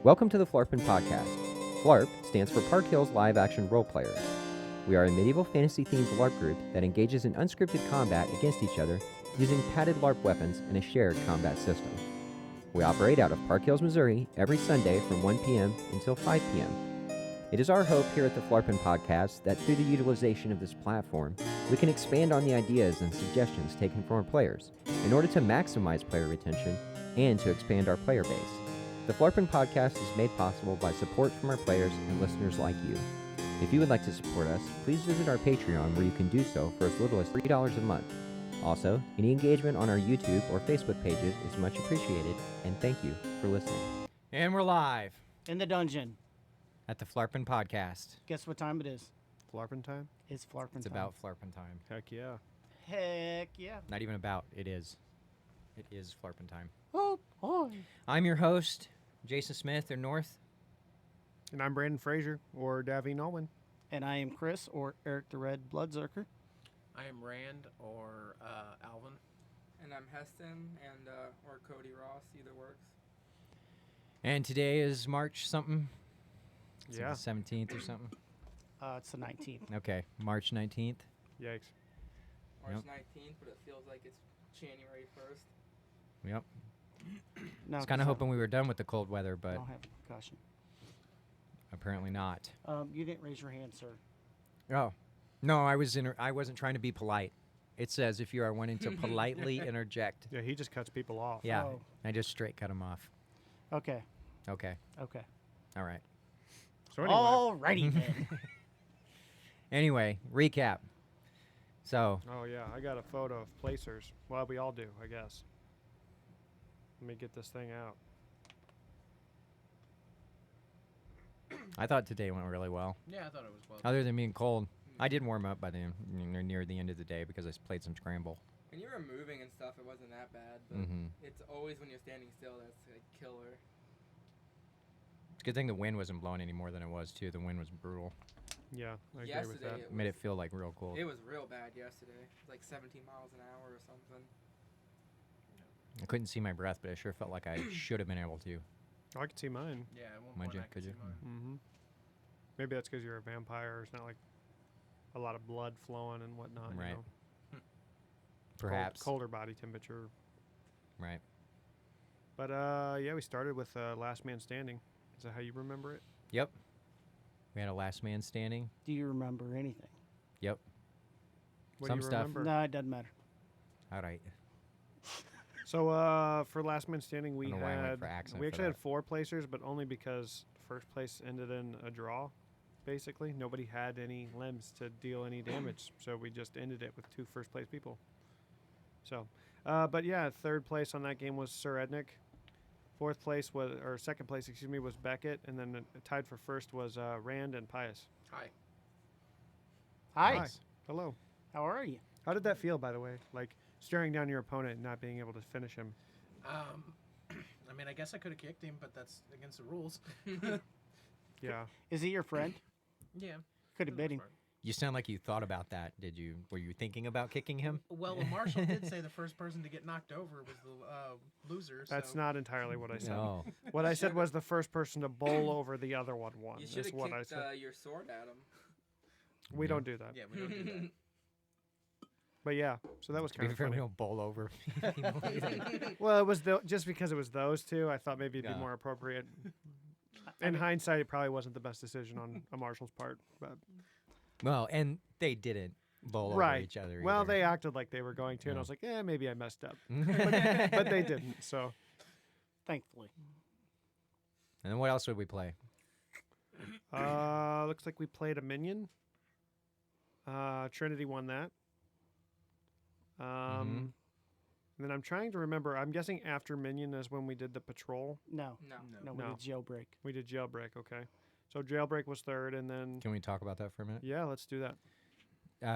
Welcome to the Phlarpin Podcast. Phlarp stands for Park Hills Live Action Role Players. We are a medieval fantasy-themed LARP group that engages in unscripted combat against each other using padded LARP weapons and a shared combat system. We operate out of Park Hills, Missouri every Sunday from 1 p.m. until 5 p.m. It is our hope here at the Phlarpin Podcast that through the utilization of this platform, we can expand on the ideas and suggestions taken from our players in order to maximize player retention and to expand our player base. The Phlarpin Podcast is made possible by support from our players and listeners like you. If you would like to support us, please visit our Patreon where you can do so for as little as $3 a month. Also, any engagement on our YouTube or Facebook pages is much appreciated, and thank you for listening. And we're live In the dungeon. at the Phlarpin Podcast. Guess what time it is? Phlarpin time? It's Phlarpin It's time. about Phlarpin time. Heck yeah. Heck yeah. Not even about, it is. It is Phlarpin time. Oh, boy. I'm your host, Jason Smith, or North. And I'm Brandon Frazier, or Davy Nolan. And I am Chris, or Eric the Red Bloodzerker. I am Rand or Alvin. And I'm Heston and or Cody Ross, either works. And today is March something. It's like Yeah. the 17th or something. It's the 19th. Okay, March 19th. Yikes. March Yep. 19th, but it feels like it's January 1st. Yep. No, I was kind of hoping we were done with the cold weather, I but don't have concussion. apparently not. You didn't raise your hand, sir. Oh, no, I wasn't trying to be polite. It says if you are wanting to politely interject. Yeah, he just cuts people off. Yeah, Oh. I just straight cut him off. Okay. Okay, Okay. all right. So anyway. Alrighty then. Anyway, recap. So, Oh yeah, I got a photo of placers. Well, we all do, I guess. Let me get this thing out. I thought today went really well. Yeah, I thought it was well. Other than being cold, I did warm up by the near the end of the day because I played some scramble. When you were moving and stuff, it wasn't that bad. But Mm-hmm. it's always when you're standing still that's a killer. It's a good thing the wind wasn't blowing any more than it was too. The wind was brutal. Yeah, I agree with Yesterday that. it Made was, it feel like real cold. it was real bad yesterday. It was like 17 miles an hour or something. I couldn't see my breath, but I sure felt like I should have been able to. Oh, I can see mine. Yeah, at one Mind point you, I could could you? see mine. Mm-hmm. Maybe that's because you're a vampire. It's not like a lot of blood flowing and whatnot. Right. You know? Perhaps. Colder body temperature. Right. But yeah, we started with Last Man Standing. Is that how you remember it? Yep. We had a last man standing. Do you remember anything? Yep. What Some do you stuff. remember? No, it doesn't matter. All right. So for Last Man Standing, we I don't know why I went had for accent we for actually had that. 4 placers, but only because first place ended in a draw. Basically, nobody had any limbs to deal any damage, so we just ended it with 2 first place people. So, but yeah, third place on that game was Sir Ednick. Fourth place was, or second place, excuse me, was Beckett, and then tied for first was Rand and Pius. Hi. Hi. Hi. Hello. How are you? How did that feel, by the way? Like staring down your opponent and not being able to finish him. I mean, I guess I could have kicked him, but that's against the rules. Yeah. Is he your friend? Yeah. Could have for the bit most him. part. You sound like you thought about that. Did you? Were you thinking about kicking him? Well, Marshall did say the first person to get knocked over was the loser. That's so. not entirely what I said. No. What I said was the first person to bowl over the other one won. You Is should have what I kicked said. your sword at him. We Yeah. don't do that. Yeah, we don't do that. But yeah, so that was To be kind of fair, we funny. don't bowl over. Well, it was just because it was those two. I thought maybe it'd Yeah. be more appropriate. I In mean- hindsight, it probably wasn't the best decision on a Marshall's part. But Well, and they didn't bowl over right. each other. Well, either. they acted like they were going to, and Yeah. I was like, yeah, maybe I messed up, but they didn't. So Thankfully. And then what else would we play? looks like we played a minion. Trinity won that. And then I'm trying to remember. I'm guessing after minion is when we did the patrol. No. No. No, we No. did jailbreak. We did jailbreak. Okay, so jailbreak was third, and then Can we talk about that for a minute? yeah, let's do that.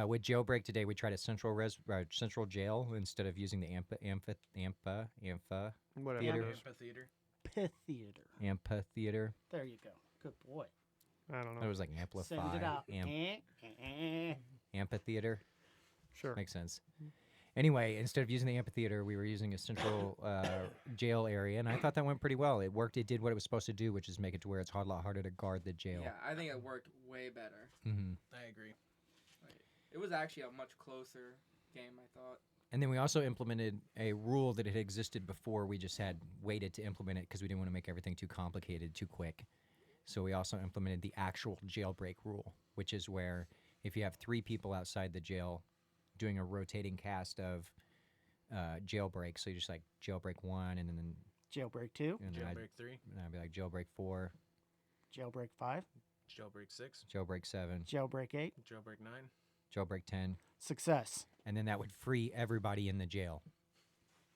With jailbreak today, we tried a central jail instead of using the Whatever. Theater. it is. Amphitheater. Amphitheater. amphitheater. There you go. Good boy. I don't It know. was like Send amplify. it out. Eh. Amphitheater. Sure. Makes sense. Anyway, instead of using the amphitheater, we were using a central jail area, and I thought that went pretty well. It worked. It did what it was supposed to do, which is make it to where it's a lot harder to guard the jail. Yeah, I think it worked way better. Mm-hmm. I agree. It was actually a much closer game, I thought. And then we also implemented a rule that had existed before. We just had waited to implement it because we didn't want to make everything too complicated too quick. So we also implemented the actual jailbreak rule, which is where if you have 3 people outside the jail doing a rotating cast of jailbreak, so you just like jailbreak 1 and then Jailbreak 2, and then Jailbreak 3, I'd be like jailbreak 4, jailbreak 5, Jailbreak 6, jailbreak 7, jailbreak 8. Jailbreak 9. jailbreak 10, Success. and then that would free everybody in the jail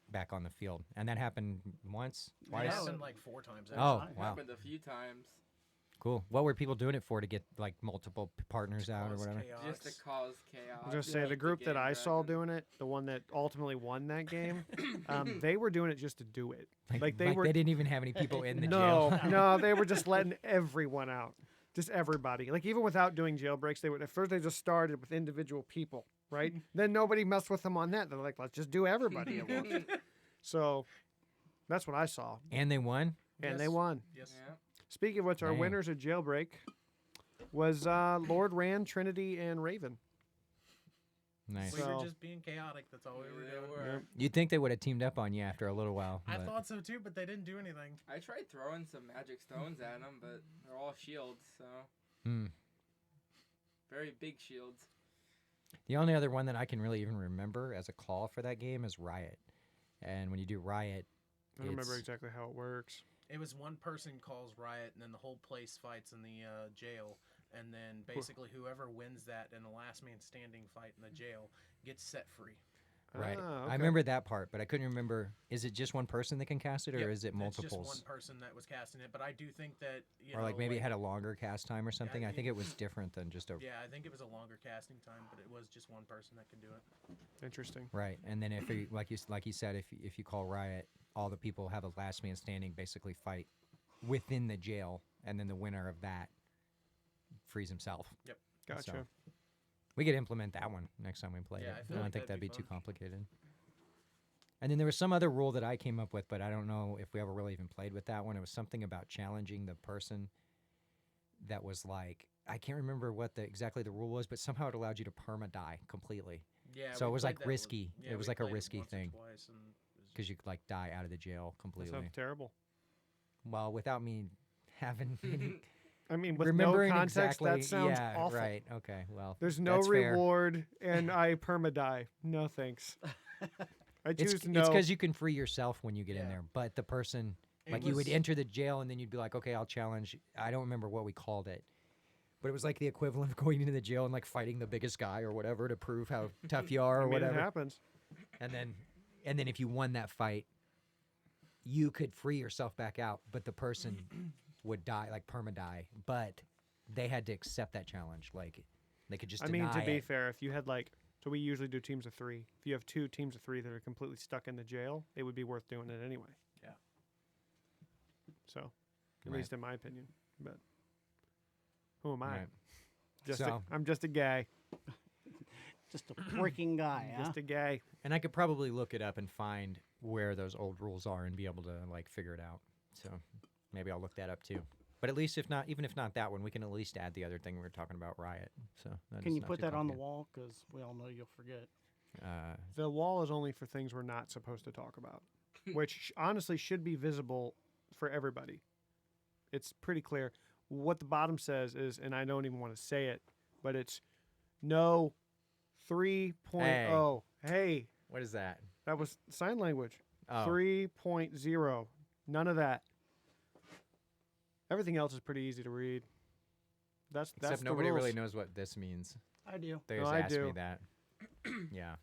back on the field. And that happened once, It twice. happened like 4 times. Oh, actually. wow. Happened a few times. Cool. What were people doing it for? To get like multiple partners out or Cause whatever? chaos. Just to cause chaos. I was gonna say make the group that game I saw happen. doing it, the one that ultimately won that game, they were doing it just to do it. Like, they they were- didn't even have any people in the No, jail. no, they were just letting everyone out, just everybody. Like even without doing jailbreaks, they would at first they just started with individual people, right? Then nobody messed with them on that. They're like, let's just do everybody at once. So that's what I saw, And they won. and they Yes. won. Yes. Yeah. Speaking of which, our Dang. winners of jailbreak was Lord Rand, Trinity, and Raven. Nice. We So- were just being chaotic. That's all we were They doing. were. You'd think they would have teamed up on you after a little while. I but- thought so too, but they didn't do anything. I tried throwing some magic stones at them, but they're all shields, so Hmm. very big shields. The only other one that I can really even remember as a call for that game is Riot. And when you do Riot, I don't remember It's- exactly how it works. It was one person calls riot, and then the whole place fights in the jail, and then basically whoever wins that in the last man standing fight in the jail gets set free. right? Ah, okay. I remember that part, but I couldn't remember. Is it just one person that can cast it, or Yep, is it It's multiples? just one person that was casting it, but I do think that Or like maybe it had a longer cast time or something. I think- think it was different than just a Yeah, I think it was a longer casting time, but it was just one person that could do it. Interesting. right. And then if you, like you said, if you call Riot, all the people have a last man standing basically fight within the jail, and then the winner of that frees himself. Gotcha. So, we could implement that one next time we play Yeah, it. I I feel don't like think that'd that'd be be too fun. complicated. And then there was some other rule that I came up with, but I don't know if we ever really even played with that one. It was something about challenging the person that was like, I can't remember what exactly the rule was, but somehow it allowed you to perma-die completely Yeah. So we it was, played like, that risky. yeah, It was we like a played it risky once or thing. twice, and it was because you could like die out of the jail That completely. sounds terrible. Well, without me having any, I mean, with no remembering context, exactly. that sounds yeah, awful. right. Okay. Well, There's no that's fair. reward, and I perma-die. No thanks. I It's choose no. it's because you can free yourself when you get in Yeah. there, but the person It like you would was- enter the jail and then you'd be like, okay, I'll challenge. I don't remember what we called it, but it was like the equivalent of going into the jail and like fighting the biggest guy or whatever to prove how tough you are I or mean, it whatever. happens. And then if you won that fight, you could free yourself back out, but the person would die, like perma die. But they had to accept that challenge. Like they could just I mean, deny to be it. fair, if you had like, so we usually do teams of 3. If you have 2 teams of 3 that are completely stuck in the jail, it would be worth doing it anyway. Yeah. So, at Right. least in my opinion. But who am I? Right. Just So- I'm just a guy. Just a freaking guy, huh? Just a guy. And I could probably look it up and find where those old rules are and be able to like figure it out. So maybe I'll look that up too. But at least if not, even if not that one, we can at least add the other thing we were talking about, Riot. So that Can is you not put too that on the complicated. wall? Because we all know you'll forget. The wall is only for things we're not supposed to talk about, which honestly should be visible for everybody. It's pretty clear. What the bottom says is, and I don't even want to say it, but it's no 3.0. Hey, What is that? that was sign language. Oh, 3.0. None of that. Everything else is pretty easy to read. That's except the nobody rules. really knows what this means. I do. They No, just I asked me do. that. Yeah.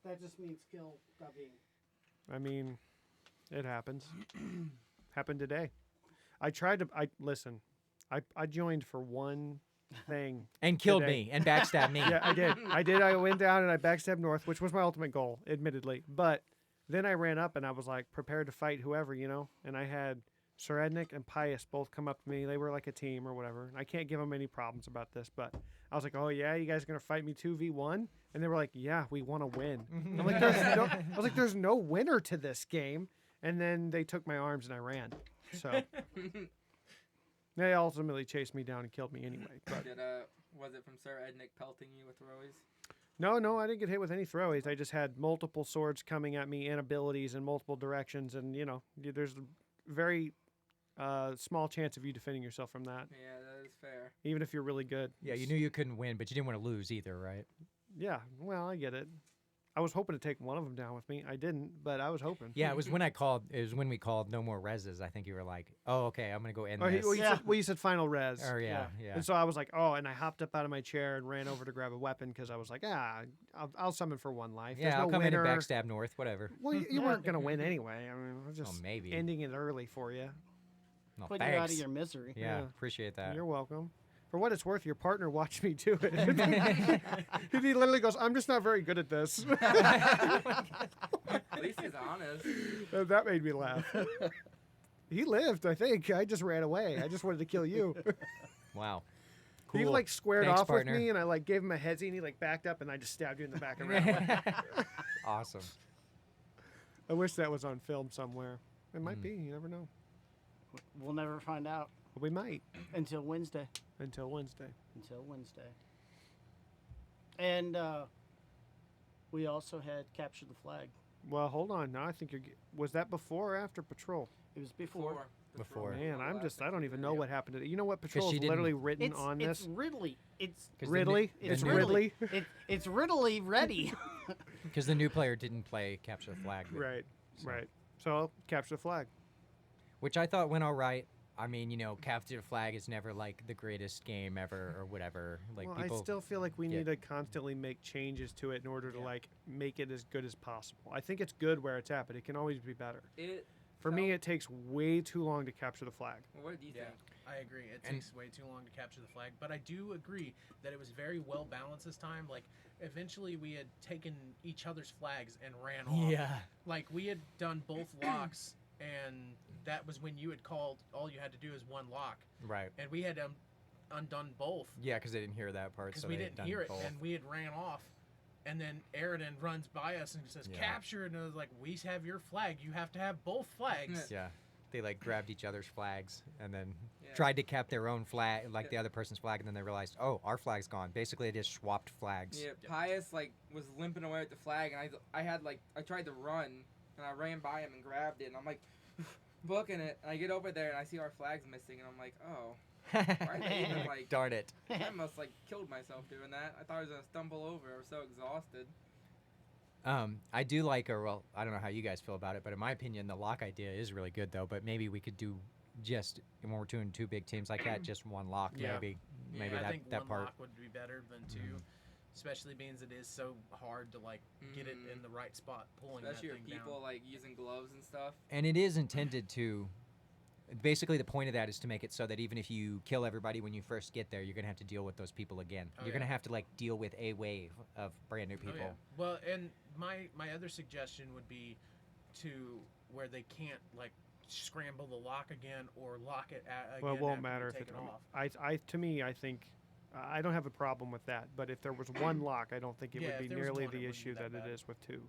That just means kill Davi. I mean, it happens. Happened today. I tried to. Listen. I joined for one thing. And killed Today. me and backstabbed me. Yeah, I did. I went down and I backstabbed north, which was my ultimate goal, admittedly. But then I ran up and I was like prepared to fight whoever, and I had Sir Ednick and Pius both come up to me. They were like a team or whatever. And I can't give them any problems about this, but I was like, "Oh yeah, you guys are gonna fight me 2v1?" And they were like, "Yeah, we want to win." I'm like, "There's no winner to this game." And then they took my arms and I ran. So they ultimately chased me down and killed me anyway. But Was it from Sir Ednick pelting you with throwies? no, I didn't get hit with any throwies. I just had multiple swords coming at me and abilities in multiple directions, and there's a very small chance of you defending yourself from that, Yeah, that is fair. even if you're really good. Yeah, you knew you couldn't win, but you didn't want to lose either, right? Yeah, well, I get it. I was hoping to take one of them down with me. I didn't, but I was hoping. Yeah, it was when we called no more reses. I think you were like, "Oh, okay, I'm gonna go end this." You said final res. Or yeah. And so I was like, oh, and I hopped up out of my chair and ran over to grab a weapon because I was like, I'll summon for one life. There's Yeah, no I'll come winner. in and backstab North, whatever. Well, you weren't going to win anyway. I mean, I was just maybe. ending it early for you. No, Put you out of thanks. your misery. Yeah, Yeah. appreciate that. You're welcome. For what it's worth, your partner watched me do it. He literally goes, I'm just not very good at this. At least he's honest. That made me laugh. He lived, I think. I just ran away. I just wanted to kill you. Wow. He Cool. like squared Thanks, off partner. with me, and I like gave him a headsy, and he like backed up, and I just stabbed you in the back and ran away. Awesome. I wish that was on film somewhere. It Mm. might be. You never know. We'll never find out But we might until Wednesday. until Wednesday. And we also had Capture the Flag. Well, hold on. Now I think was that before or after Patrol? It was before. Before. Man, I don't even know what happened to it. You know what? Patrol she is didn't- literally written on It's this. Ridley. It's 'Cause Ridley? it's new- Ridley. It's Ridley ready. Because the new player didn't play Capture the Flag. Right. So- Right. So I'll capture the flag. Which I thought went all right. I mean, Capture the Flag is never like the greatest game ever or whatever. Like Well, people. I still feel like we Yeah. need to constantly make changes to it in order to Yeah. like make it as good as possible. I think it's good where it's at, but it can always be better. For me, felt- it takes way too long to capture the flag. What do you Yeah, think? I agree. It And- takes way too long to capture the flag, but I do agree that it was very well balanced this time. Like, eventually we had taken each other's flags and ran off. Yeah. Like, we had done both locks, and that was when you had called, all you had to do is one lock. Right. And we had undone both Yeah, because they didn't hear that part. because So we they had didn't done hear it, both. and we had ran off. And then Aridin runs by us and says, Yeah. capture, and I was like, we have your flag. You have to have both flags. Yeah. They like grabbed each other's flags and then Yeah. tried to cap their own flag, like Yeah. the other person's flag, and then they realized, oh, our flag's gone. Basically, they just swapped flags. Yeah, Pius was limping away with the flag, and I tried to run, and I ran by him and grabbed it, and I'm like, booking it, and I get over there and I see our flags missing, and I'm like, oh, why are they even like? Darn it. I almost like killed myself doing that. I thought I was gonna stumble over. I was so exhausted. I do like, or well, I don't know how you guys feel about it, but in my opinion, the lock idea is really good though. But maybe we could do just when we're doing two big teams like that, just one lock. Yeah. Maybe Yeah, I that think that one part. lock would be better than two, especially being it is so hard to like get it in the right spot, pulling Especially that with thing people down. like using gloves and stuff. And it is intended to. Basically, the point of that is to make it so that even if you kill everybody when you first get there, you're gonna have to deal with those people again. Oh, You're yeah. gonna have to like deal with a wave of brand new Oh, people. yeah. Well, and my other suggestion would be to where they can't like scramble the lock again or lock it again. Well, it won't after you matter if take it. it off. To me, I think I don't have a problem with that. But if there was one lock, I don't think it Yeah, would if be there was nearly one, it the wouldn't issue be that that it bad. is with two.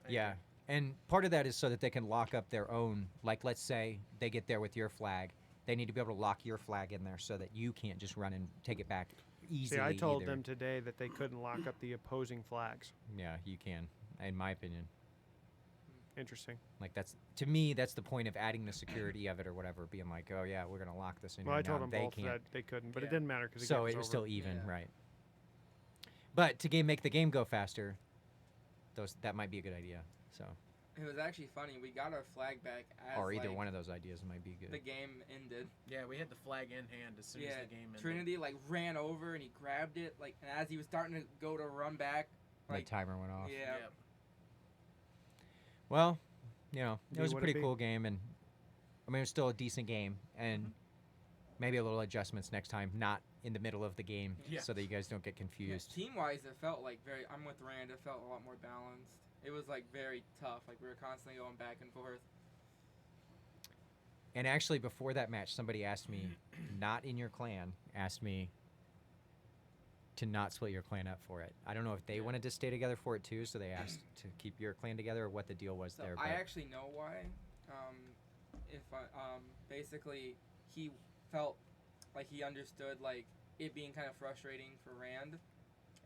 I Yeah. agree. And part of that is so that they can lock up their own. Like, let's say they get there with your flag. They need to be able to lock your flag in there so that you can't just run and take it back easily. See, I told either. them today that they couldn't lock up the opposing flags. Yeah, you can, in my opinion. Interesting. Like, that's, to me, that's the point of adding the security of it or whatever, being like, oh, yeah, we're going to lock this in Well, here I told now. them They both can't. that they couldn't, but it Yeah. didn't matter because So it was still even, Yeah. right. But to make the game go faster, that might be a good idea. So, It was actually funny. We got our flag back as or either like, one of those ideas might be good. the game ended. Yeah, we had the flag in hand as soon Yeah, as the game ended. Trinity like ran over and he grabbed it like, and as he was starting to go to run back, The like timer went off. yeah, Well, it Be was a what it pretty be. cool game, and I mean, it was still a decent game, and maybe a little adjustments next time, not in the middle of the game, Yeah. so that you guys don't get confused. team wise, it felt like very. I'm with Rand. It felt a lot more balanced. It was like very tough. Like we were constantly going back and forth. And actually, before that match, somebody asked me, not in your clan, asked me to not split your clan up for it. I don't know if they wanted to stay together for it too, so they asked to keep your clan together, or what the deal was So there. I But actually know why. Basically, he felt like he understood like it being kind of frustrating for Rand,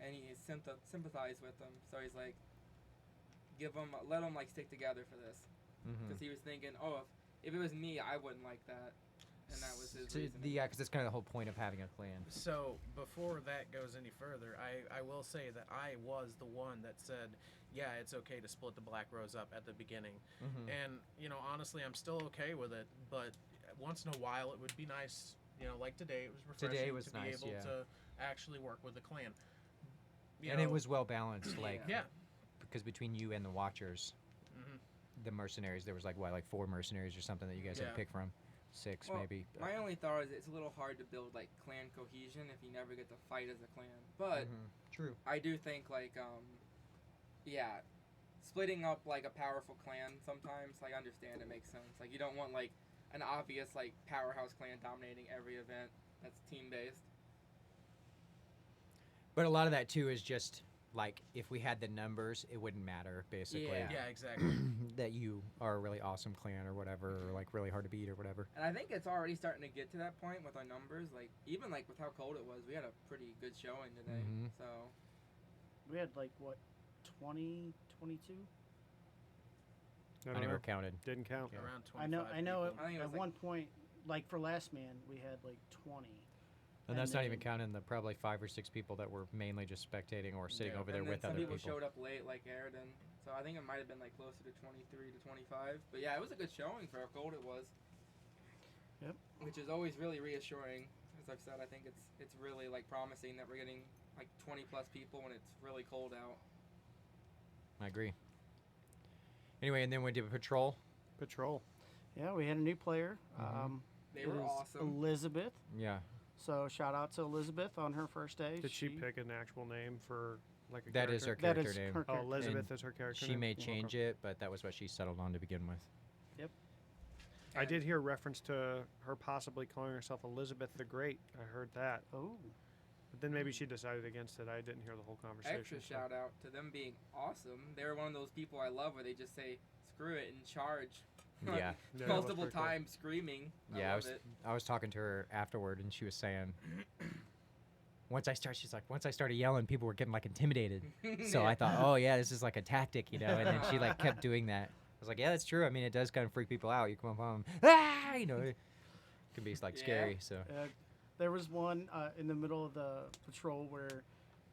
and he sympathized with them. So he's like, let them like stick together for this, because he was thinking, oh, if it was me, I wouldn't like that, and that was his reason. Yeah, because that's kind of the whole point of having a clan. So before that goes any further, I will say that I was the one that said, yeah, it's okay to split the Black Rose up at the beginning. And, you know, honestly, I'm still okay with it, but once in a while it would be nice, you know, like today, it was refreshing Today was to nice, be able yeah. to actually work with the clan. And it was well balanced, like, Yeah. because between you and the Watchers, the mercenaries, there was like 4 mercenaries or something that you guys had to pick from. 6 Well, maybe. My only thought is it's a little hard to build like clan cohesion if you never get to fight as a clan. But True. I do think like splitting up like a powerful clan sometimes, like, I understand it makes sense. Like, you don't want like an obvious like powerhouse clan dominating every event that's team based. But a lot of that too is just like, if we had the numbers, it wouldn't matter, basically. Yeah, exactly. That you are a really awesome clan or whatever, or like really hard to beat or whatever. And I think it's already starting to get to that point with our numbers. Like, even like with how cold it was, we had a pretty good showing today. So We had like what, 20, 22? I never counted. Didn't count. Yeah. Around 25 I know. people. I think it At was like- one point, like for Last Man, we had like 20. And that's not even then- counting the probably 5 or 6 people that were mainly just spectating or sitting Yeah. over there and then with some other people people. showed up late, like Airden. So I think it might have been like closer to 23 to 25. But yeah, it was a good showing for how cold it was. Yep. Which is always really reassuring. As I've said, I think it's really like promising that we're getting like 20 plus people when it's really cold out. I agree. Anyway, and then we did patrol. Patrol. Yeah, we had a new player. They It were is awesome. Elizabeth. Yeah. So shout out to Elizabeth on her first day. Did she pick an actual name for like a That character? is her That character is name. her Oh, character. Elizabeth And is her character She name? may Okay. change it, but that was what she settled on to begin with. I did hear reference to her possibly calling herself Elizabeth the Great. I heard that. Oh. But then maybe she decided against it. I didn't hear the whole conversation. Extra so- shout out to them being awesome. They're one of those people I love where they just say screw it and charge. Yeah. Yeah, that was Multiple pretty cool. times screaming. Yeah, I love it. I was talking to her afterward, and she was saying, she's like, once I started yelling, people were getting like intimidated. So I thought, oh yeah, this is like a tactic, you know. And then she like kept doing that. I was like, yeah, that's true. I mean, it does kind of freak people out. You come up on them, you know, it can be like Yeah. scary. So There was one in the middle of the patrol where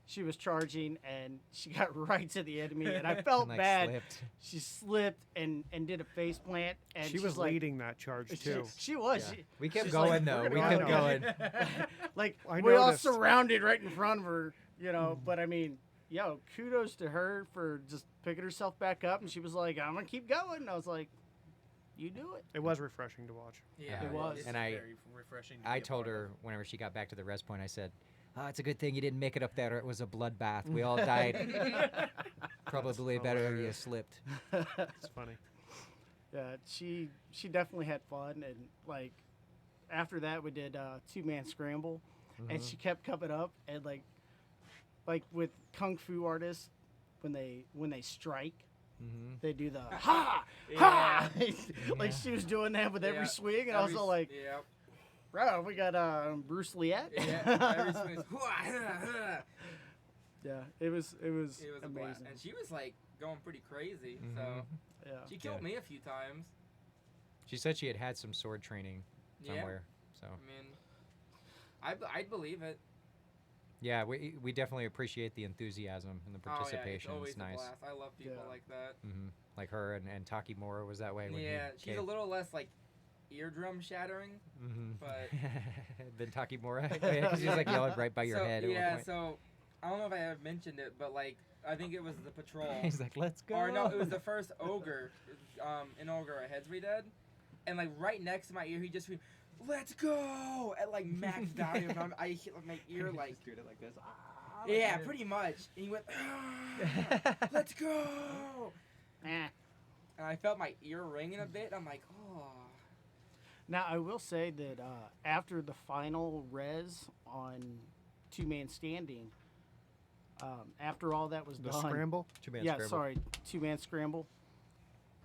she was charging and she got right to the enemy, and I felt and, like, bad. slipped. She slipped and did a face plant, and She she's was like, leading that charge too. She was. Yeah. She, We kept she's going like, though. "We're We gonna kept go." going. Like I we all noticed. surrounded right in front of her, you know. But I mean, yo, kudos to her for just picking herself back up, and she was like, "I'm gonna keep going." And I was like, "You do it." It was refreshing to watch. Yeah, It was. It's And I- very refreshing to I be a told part her of. whenever she got back to the rest point, I said, "Oh, it's a good thing you didn't make it up there. It was a bloodbath. We all died. Probably better if you hilarious. slipped." It's funny. Yeah, she definitely had fun, and like after that we did 2-man scramble, and she kept coming up, and like with kung fu artists when they strike, they do the ha ha, like she was doing that with every Yeah. swing, and I was all like, yeah. bro, we got Bruce Lee at. Yeah, every swing is, Yeah, it was it was a blast. amazing. And she was like going pretty crazy. So Yeah. she killed Yeah. me a few times. She said she had had some sword training Yeah. somewhere. So I mean, I'd believe it. yeah, we definitely appreciate the enthusiasm and the Oh yeah, it's participation. always It's nice. a blast. I love people Yeah. like that. Like her and Takimura was that way. When Yeah, he she's a little less like eardrum shattering, but than Takimura, because she's like yelling right by your so, head. At yeah, one point. so I don't know if I ever mentioned it, but like I think it was the patrol. He's like, "Let's go." Or no, it was the first ogre, in Ogre at Headsby Dead, and like right next to my ear, he just went, "Let's go!" at like max volume. And I hit my ear like, Just it like this. yeah, pretty much. And he went, "Ah, "Let's go!" Eh. And I felt my ear ringing a bit. I'm like, oh. Now, I will say that after the final res on two-man standing, after all that was The done, scramble. Two-man yeah, scramble. sorry, two-man scramble.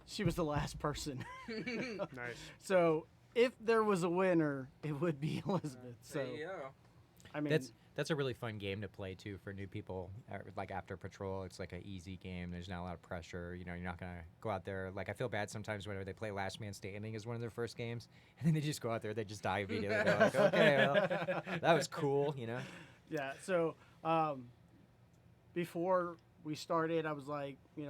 She was the last person. Nice. So if there was a winner, it would be Elizabeth. So There you go. I mean, That's a really fun game to play too for new people. Like after patrol, it's like an easy game. There's not a lot of pressure. You know, you're not gonna go out there. Like I feel bad sometimes whenever they play Last Man Standing as one of their first games, and then they just go out there, they just die immediately. They're like, okay, well, that was cool. You know. yeah. So before we started, I was like, do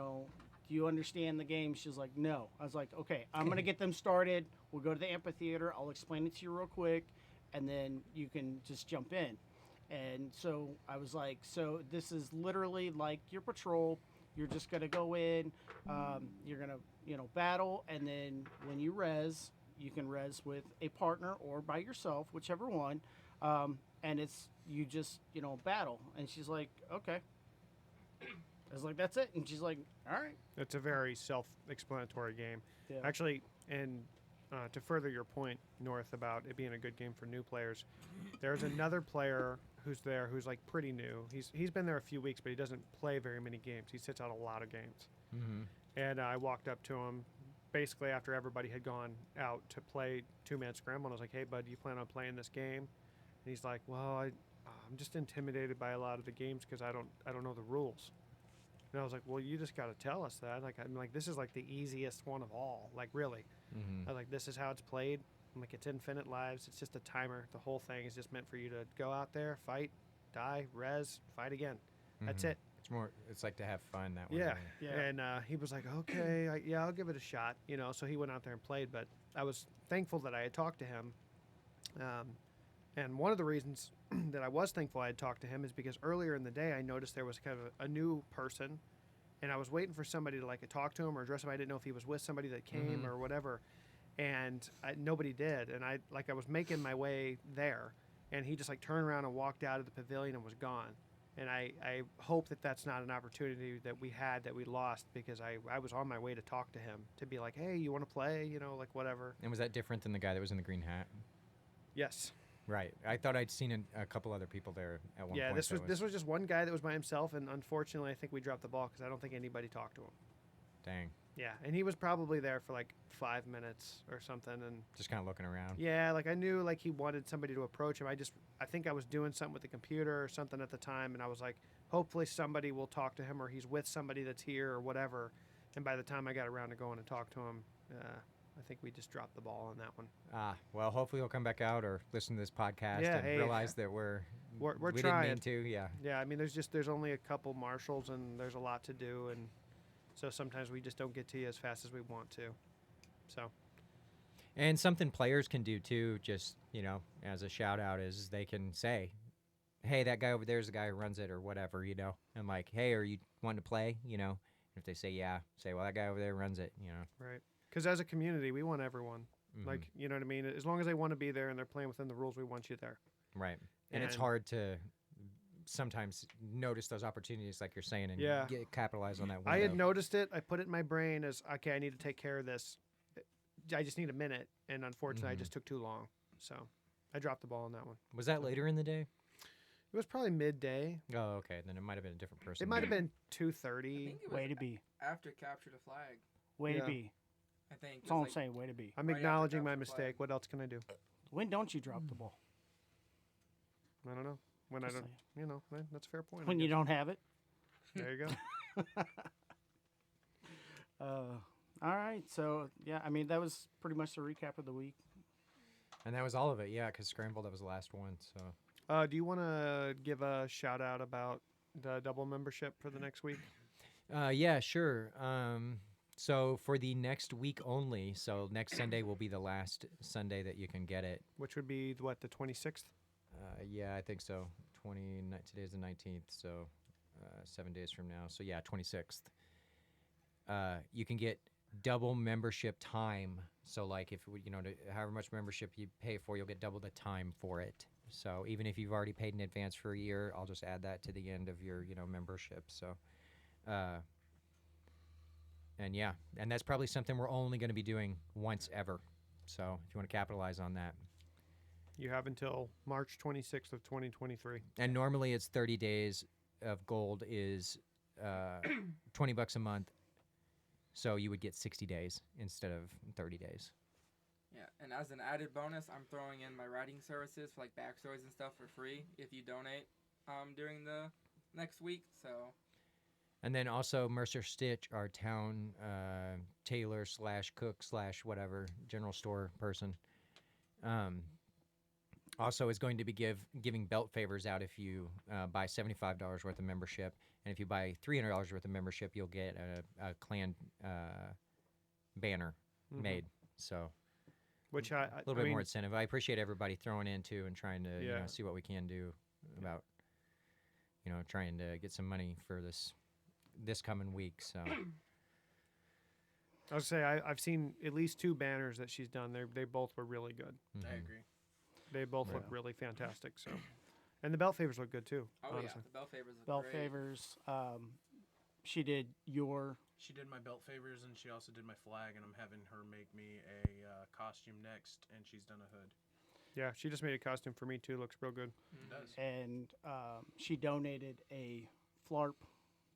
you understand the game? She's like, no. I was like, okay, I'm gonna get them started. We'll go to the amphitheater. I'll explain it to you real quick, and then you can just jump in. And so I was like, so this is literally like your patrol. You're just gonna go in. You're gonna, battle, and then when you res, you can res with a partner or by yourself, whichever one. And it's you just battle. And she's like, okay. I was like, that's it. And she's like, all right. It's a very self-explanatory game. Yeah. Actually, and to further your point, North, about it being a good game for new players, there's another player who's there who's like pretty new. He's been there a few weeks, but he doesn't play very many games. He sits out a lot of games. Mm-hmm. And I walked up to him basically after everybody had gone out to play two-man scramble, and I was like, hey, bud, do you plan on playing this game? And he's like, well, I'm just intimidated by a lot of the games because I don't know the rules. And I was like, well, you just got to tell us that. Like, I'm like, this is like the easiest one of all. Like, really. Mm-hmm. I was like, this is how it's played. I'm like, it's infinite lives. It's just a timer. The whole thing is just meant for you to go out there, fight, die, res, fight again. That's Mhm. it. It's like to have fun that way. Yeah. Yeah. And he was like, okay, I'll give it a shot. So he went out there and played. But I was thankful that I had talked to him. And one of the reasons that I was thankful I had talked to him is because earlier in the day I noticed there was kind of a new person, and I was waiting for somebody to like talk to him or address him. I didn't know if he was with somebody that came Mhm. or whatever, and nobody did. And I was making my way there, and he just like turned around and walked out of the pavilion and was gone. And I hope that that's not an opportunity that we had that we lost, because I was on my way to talk to him to be like, hey, you want to play? Like whatever. And was that different than the guy that was in the green hat? Yes. Right. I thought I'd seen a couple other people there at one Yeah, point. this was just one guy that was by himself, and unfortunately, I think we dropped the ball because I don't think anybody talked to him. Dang. Yeah, and he was probably there for like 5 minutes or something, and Just kind of looking around. yeah, like I knew like he wanted somebody to approach him. I think I was doing something with the computer or something at the time, and I was like, hopefully somebody will talk to him, or he's with somebody that's here or whatever. And by the time I got around to going and talk to him, I think we just dropped the ball on that one. Well, hopefully he'll come back out or listen to this podcast Yeah, and hey. realize that we trying. didn't mean to. Yeah. Yeah, I mean, there's only a couple marshals, and there's a lot to do, and so sometimes we just don't get to you as fast as we want to. So. And something players can do too, just, as a shout out, is they can say, hey, that guy over there is the guy who runs it or whatever, and like, hey, are you wanting to play? And if they say, yeah, say, well, that guy over there runs it, Right. Because as a community, we want everyone. Mhm. Like, you know what I mean? As long as they want to be there and they're playing within the rules, we want you there. Right. And it's And- hard to sometimes notice those opportunities, like you're saying, and Yeah. capitalize on that window. I had noticed it. I put it in my brain as, okay, I need to take care of this. I just need a minute. And unfortunately, I Mhm. just took too long. So I dropped the ball on that one. Was that later in the day? It was probably midday. Oh, okay. Then it might have been a different person. It might have been I 2:30. think it was Way to be. after capture the flag. Way Yeah. to be. I think. That's all I'm saying. Way to be. I'm Right after acknowledging my capture the flag. mistake. What else can I do? When don't you drop the ball? I don't know. When I Just don't, that's a fair point. I When you guess. don't have it. There you go. All right. So yeah, I mean that was pretty much the recap of the week. And that was all of it, yeah, because Scramble, that was the last one. So Do you want to give a shout out about the double membership for the next week? Yeah, sure. So for the next week only, so next Sunday will be the last Sunday that you can get it. Which would be, what, the 26th? Yeah, I think so. Today's the 19th, so 7 days from now. So yeah, 26th. You can get double membership time. So like if however much membership you pay for, you'll get double the time for it. So even if you've already paid in advance for a year, I'll just add that to the end of your membership. So, and yeah, and that's probably something we're only going to be doing once ever. So if you want to capitalize on that. You have until March 26th of 2023. And normally it's 30 days of gold is $20 a month. So you would get 60 days instead of 30 days. Yeah, and as an added bonus, I'm throwing in my writing services for like backstories and stuff for free if you donate during the next week. So. And then also Mercer Stitch, our town tailor / cook / whatever general store person, also is going to be giving belt favors out if you buy $75 worth of membership, and if you buy $300 worth of membership, you'll get a clan banner made. So. Which A little bit more incentive. I appreciate everybody throwing in too and trying to see what we can do about trying to get some money for this coming week. So I would say I've seen at least 2 banners that she's done. They both were really good. Mm-hmm. I agree. They both look really fantastic. So, and the belt favors look good too. Oh honestly. yeah, the belt favors look Belt great. favors. She did your. She did my belt favors, and she also did my flag, and I'm having her make me a costume next, and she's done a hood. Yeah, she just made a costume for me too. Looks real good. It does. And she donated a Phlarp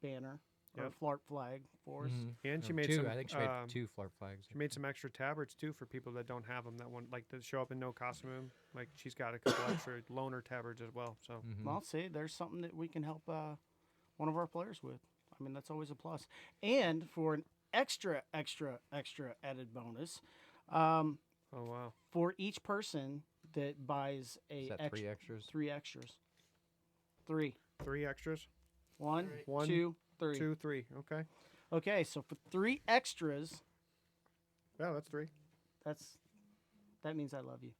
banner or Yep. a Phlarp flag for us. And she Or made 2. some. I think she made 2 Phlarp flags. She made some extra tabards too for people that don't have them. That one like that show up in no costume. Like she's got a couple extra loaner tabards as well. So Well, see, there's something that we can help one of our players with. I mean, that's always a plus. And for an extra added bonus, oh wow, for each person that buys Is that 3 extras? 3 extras. 3. 3 extras. 1, One, 2, 3. 2, 3. Okay. Okay, so for 3 extras, Yeah, that's 3. that means I love you.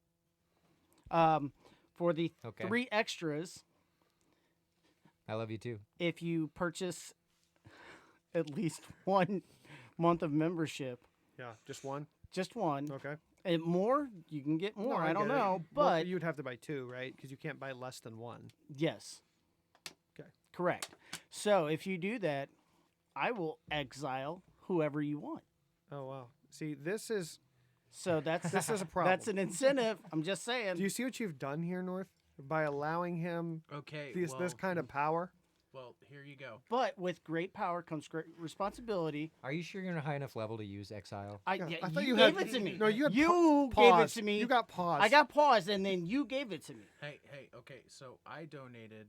For the Okay. 3 extras, I love you too. if you purchase at least 1 month of membership, Yeah, just 1. just 1, Okay. and more, you can get more. No, I don't get it. know, Well, but you'd have to buy 2, right? Because you can't buy less than 1. yes. Okay. Correct. So if you do that, I will exile whoever you want. Oh wow. See, this is So that's this is a problem. that's an incentive. I'm just saying. Do you see what you've done here, North? By allowing him Okay. this kind of power. Well, here you go. But with great power comes great responsibility. Are you sure you're in a high enough level to use exile? I thought you you gave had- it to me. No, you had gave it pause. to me. You got pause. I got paused, and then you gave it to me. Hey, okay. So I donated.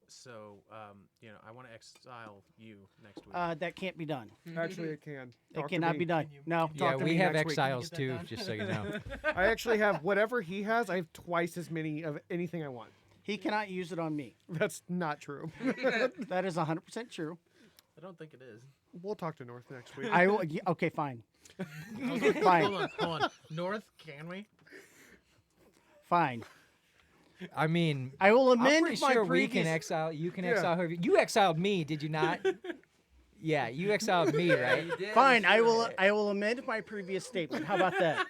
So, I want to exile you next week. That can't be done. Actually, it can. It Talk to cannot me. be done. No. Yeah, to we me have next week. exiles Can you too, get that just so you know. I actually have whatever he has. I have twice as many of anything I want. He cannot use it on me. That's not true. That is 100% true. I don't think it is. We'll talk to North next week. I will. Okay, fine. Hold Fine. on. North, can we? Fine. I mean, I will I'm amend pretty my sure we previous. can exile. You can Yeah. exile whoever. You exiled me, did you not? Yeah, you exiled me, right? You did, Fine. I sure will. did. I will amend my previous statement. How about that?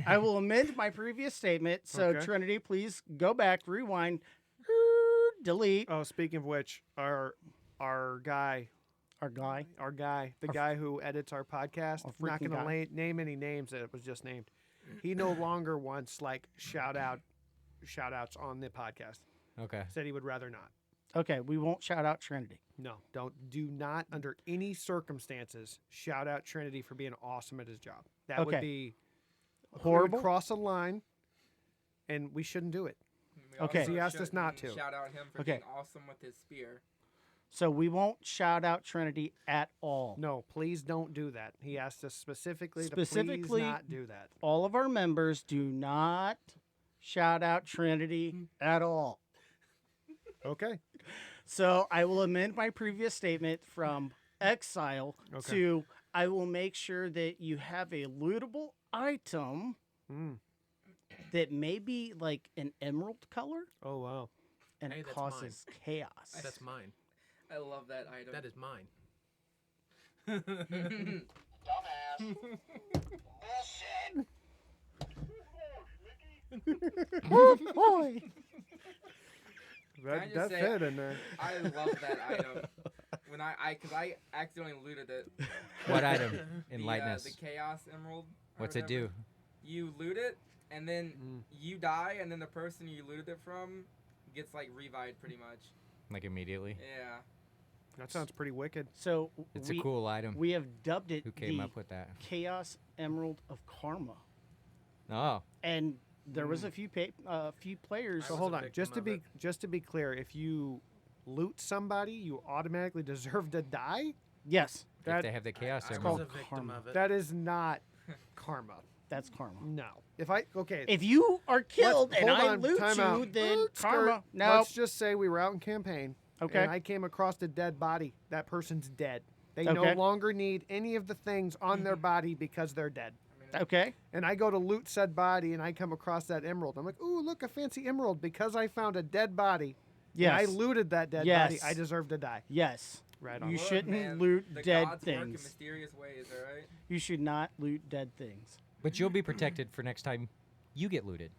I will amend my previous statement. So Okay. Trinity, please go back, rewind, delete. Oh, speaking of which, our guy, Our guy. the guy who edits our podcast, Our I'm not freaking going guy. to name any names that was just named. He no longer wants like shout outs on the podcast. Okay. Said he would rather not. Okay, we won't shout out Trinity. No, do not under any circumstances shout out Trinity for being awesome at his job. That would Okay. be Horrible? We would cross a line, and we shouldn't do it. We Okay. also He asked us shouldn't not to. Shout out him for Okay. being awesome with his spear. So we won't shout out Trinity at all. No, please don't do that. He asked us specifically to Specifically- please not do that. All of our members do not shout out Trinity at all. Okay. So I will amend my previous statement from exile Okay. to I will make sure that you have a lootable item Mm. that may be like an emerald color Oh wow. and Hey, it that's causes chaos. That's mine. I love that item. That is mine. Oh, boy. Can I That just that say- fit in there. I love that item. When because I accidentally looted it. What item? The Enlighten us. Chaos Emerald. or What's it whatever. do? you loot it, and then you die, and then the person you looted it from gets like revived pretty much. Like immediately. Yeah. That sounds pretty wicked. So It's a cool item. we have dubbed it Who came the up with that? Chaos Emerald of Karma, Oh, and there was a few players. So was hold a on, victim of it. just to be clear, if you loot somebody, you automatically deserve to die. Yes, if That they have the chaos I emerald. was a victim karma. of it. that is not karma. that's karma. No. If I okay. If you are killed and hold I on, loot time you, out. then Skirt. karma. No. Let's just say we were out in campaign. Okay. And I came across a dead body. That person's dead. They no Okay. longer need any of the things on their body because they're dead. Okay. And I go to loot said body and I come across that emerald. I'm like, ooh, look, a fancy emerald because I found a dead body. Yes. And I looted that dead body. Yes. I deserve to die. Yes. Right on. You Look, shouldn't man, loot the dead gods work in things. mysterious ways, all right? You should not loot dead things. But you'll be protected for next time you get looted.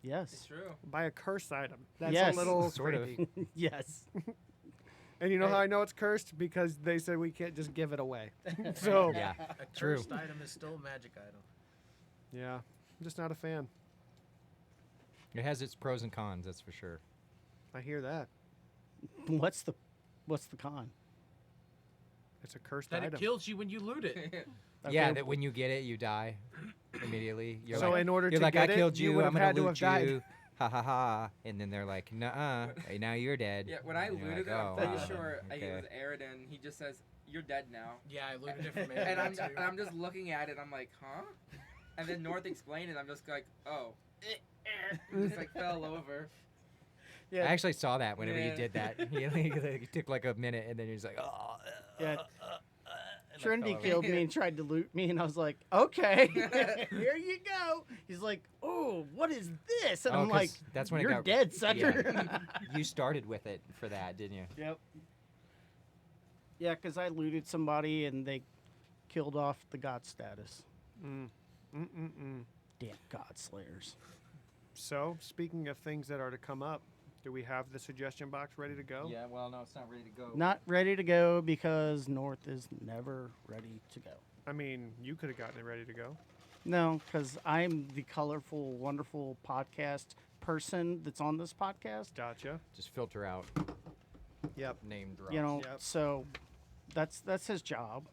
It's Yes. true. Buy a cursed item. That's Yes. a little Sort of. creepy. Yes. And you know how I know it's cursed? Because they said we can't just give it away. So, Yeah, A true. cursed item is still a magic item. yeah, I'm just not a fan. It has its pros and cons, that's for sure. I hear that. What's the con? It's a cursed That item. it kills you when you loot it. Yeah, Okay. that when you get it, you die immediately. You're So like, in order you're to like, get I it, killed you you. would I'm have gonna had to loot have died. you. Ha ha ha! And then they're like, nuh-uh. Now you're dead. Yeah, when I And you're looted like, it, "Oh, I'm pretty wow, sure it okay." was Aridin. He just says, "You're dead now." Yeah, I looted it from And Aaron too. I'm just looking at it. I'm like, huh? And then North explained it. I'm just like, oh. Just like fell over. I actually saw that whenever you Yeah. did that. He took like a minute, and then he was like, oh. Yeah. and, like, Trinity fell over. killed me and tried to loot me, and I was like, okay, here you go. He's like, oh, what is this? And Oh, I'm 'cause like, that's when it you're got- dead, sucker. Yeah. You started with it for that, didn't you? Yep. Yeah, because I looted somebody and they killed off the god status. Damn god slayers. So, speaking of things that are to come up, do we have the suggestion box ready to go? Yeah, well, no, it's not ready to go. Not ready to go because North is never ready to go. I mean, you could have gotten it ready to go. No, because I'm the colorful, wonderful podcast person that's on this podcast. Gotcha. Just filter out Yep. name drops. You know, Yep. so that's his job.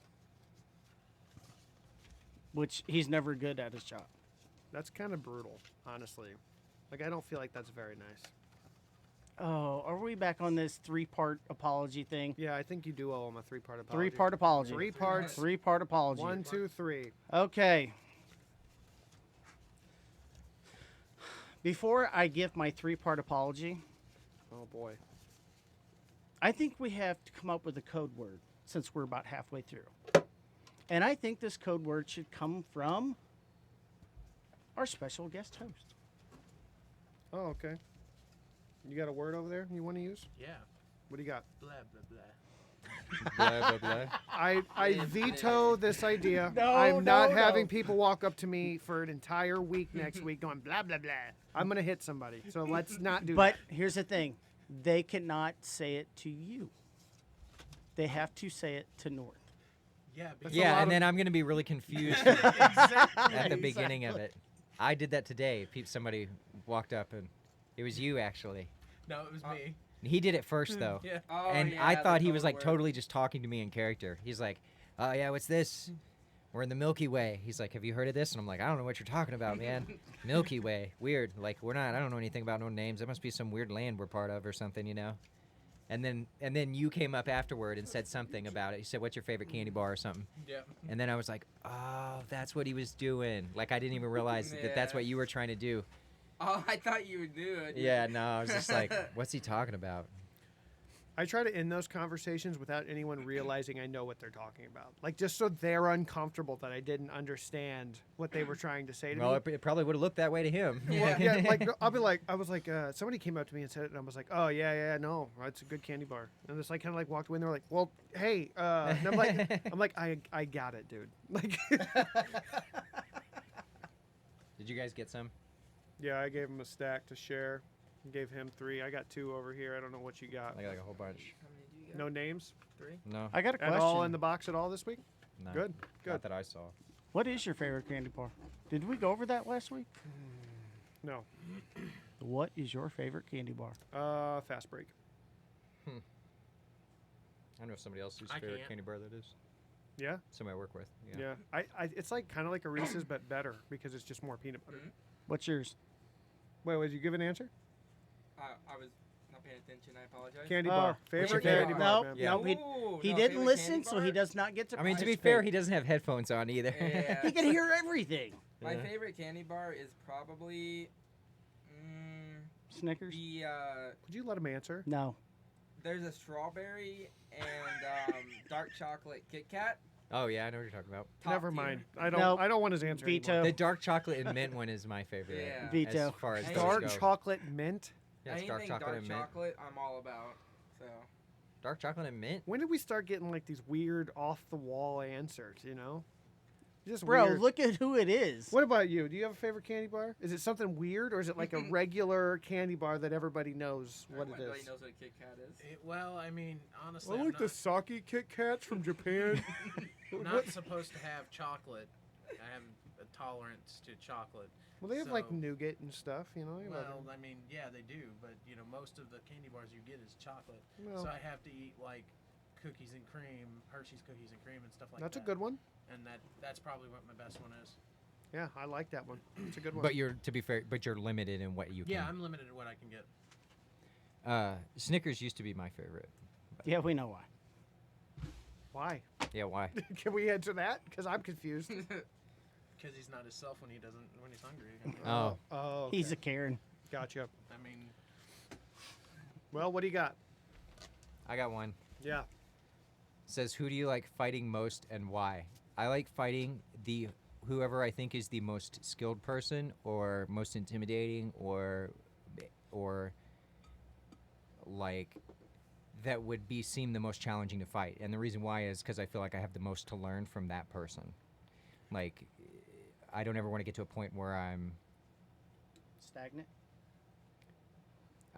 Which he's never good at his job. That's kind of brutal, honestly. Like, I don't feel like that's very nice. Oh, are we back on this 3-part apology thing? Yeah, I think you do owe him a 3-part apology. 3-part apology. 3 parts. 3-part apology. 1, 2, 3. Okay. Before I give my 3-part apology, Oh boy. I think we have to come up with a code word since we're about halfway through. And I think this code word should come from our special guest host. Oh, okay. You got a word over there you want to use? Yeah. What do you got? Blah blah blah. Blah, blah, blah. I veto this idea. No, I'm not no, having no. people walk up to me for an entire week next week going blah blah blah. I'm gonna hit somebody. So let's not do But that. here's the thing. They cannot say it to you. They have to say it to North. Yeah. Because a Yeah, lot and of- then I'm going to be really confused exactly. at the beginning of it. I did that today. Somebody walked up, and it was you, actually. No, it was me. He did it first, though. Yeah. Oh, And yeah, I the thought he was code like word. totally just talking to me in character. He's like, "Oh yeah, what's this? We're in the Milky Way." He's like, "Have you heard of this?" And I'm like, "I don't know what you're talking about, man. Milky Way, weird. Like we're not. I don't know anything about no names. It must be some weird land we're part of or something, you know." And then you came up afterward and said something about it. You said, "What's your favorite candy bar or something?" Yeah. And then I was like, "Oh, that's what he was doing." Like I didn't even realize that that's Yeah. what you were trying to do. Oh, I thought you knew it. Yeah, no, I was just like, "What's he talking about?" I try to end those conversations without anyone realizing I know what they're talking about. Like just so they're uncomfortable that I didn't understand what they were trying to say to Well, me. it probably would have looked that way to him. Well, yeah, like I'll be like, I was like, somebody came up to me and said it, and I was like, oh yeah, no, it's a good candy bar. And just like kind of like walked away, and they were like, well, hey, and I'm like, I got it, dude. Like, Did you guys get some? yeah, I gave him a stack to share. Gave him 3. I got 2 over here. I don't know what you got. I got like a whole bunch. How many do you got? No names Three? No, I got a at question. all in the box at all this week. no. Good, good. Not that I saw. What is your favorite candy bar? Did we go over that last week? No. What is your favorite candy bar? Fast break. I know somebody else whose I favorite can't. candy bar that is. Yeah. Somebody I work with. Yeah. It's like kind of like a Reese's, but better because it's just more peanut butter. What's yours? Wait, did you give an answer? I was not paying attention. I apologize. Candy Oh, bar. what's your Favorite favorite candy bar? bar. Nope, man. Yeah. nope. He No, didn't favorite listen, candy so he bar? does not get to I mean, to be participate. fair, he doesn't have headphones on either. Yeah. He can hear everything. My Yeah. favorite candy bar is probably Snickers? the Could you let him answer? No. there's a strawberry and dark chocolate Kit Kat. Oh yeah, I know what you're talking about. Top Never tier. mind. I don't. Nope. I don't want his answer. Veto. anymore. The dark chocolate and mint one is my favorite. Yeah. Veto. As far as Hey, those Dark go. chocolate mint. Yeah, it's Anything dark chocolate and mint. chocolate, I'm all about. So Dark chocolate and mint. When did we start getting like these weird off the wall answers? You know, just Bro, weird. look at who it is. What about you? Do you have a favorite candy bar? Is it something weird, or is it like a regular candy bar that everybody knows what it everybody is? knows what a Kit Kat is. Well, I mean, honestly, I I'm like the sake Kit Kats from Japan. not supposed to have chocolate. I have a tolerance to chocolate. Well, they have like So- nougat and stuff, you know. Well, I mean, yeah, they do, but most of the candy bars you get is chocolate. Well, So I have to eat like cookies and cream, Hershey's cookies and cream, and stuff like that's that. a good one. And that's probably what my best one is. Yeah, I like that one. It's a good one. But to be fair, you're limited in what you can. Yeah, I'm limited in what I can get. Snickers used to be my favorite. Yeah, we know why. Why? Yeah, why? Can we answer that? Because I'm confused. Because he's not himself when he's hungry. Oh. Oh, He's a Karen. gotcha. I mean, Well, what do you got? I got one. Yeah. Says, who do you like fighting most and why? I like fighting whoever I think is the most skilled person or most intimidating or like that would seem the most challenging to fight. And the reason why is because I feel like I have the most to learn from that person. Like, I don't ever want to get to a point where I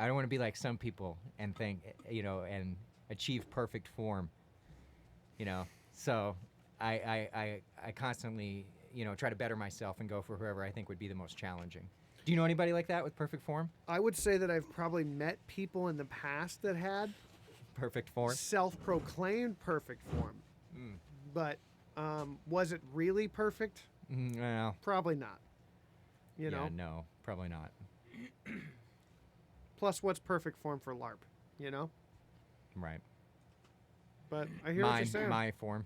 don't want to be like some people and think, and achieve perfect form, So I constantly, try to better myself and go for whoever I think would be the most challenging. Do you know anybody like that with perfect form? I would say that I've probably met people in the past that had Perfect form? self-proclaimed perfect form. Mm. But was it really perfect? No. Probably not. You know? No, probably not. Plus, what's perfect form for LARP? You know? Right. But I hear what you're saying. My form.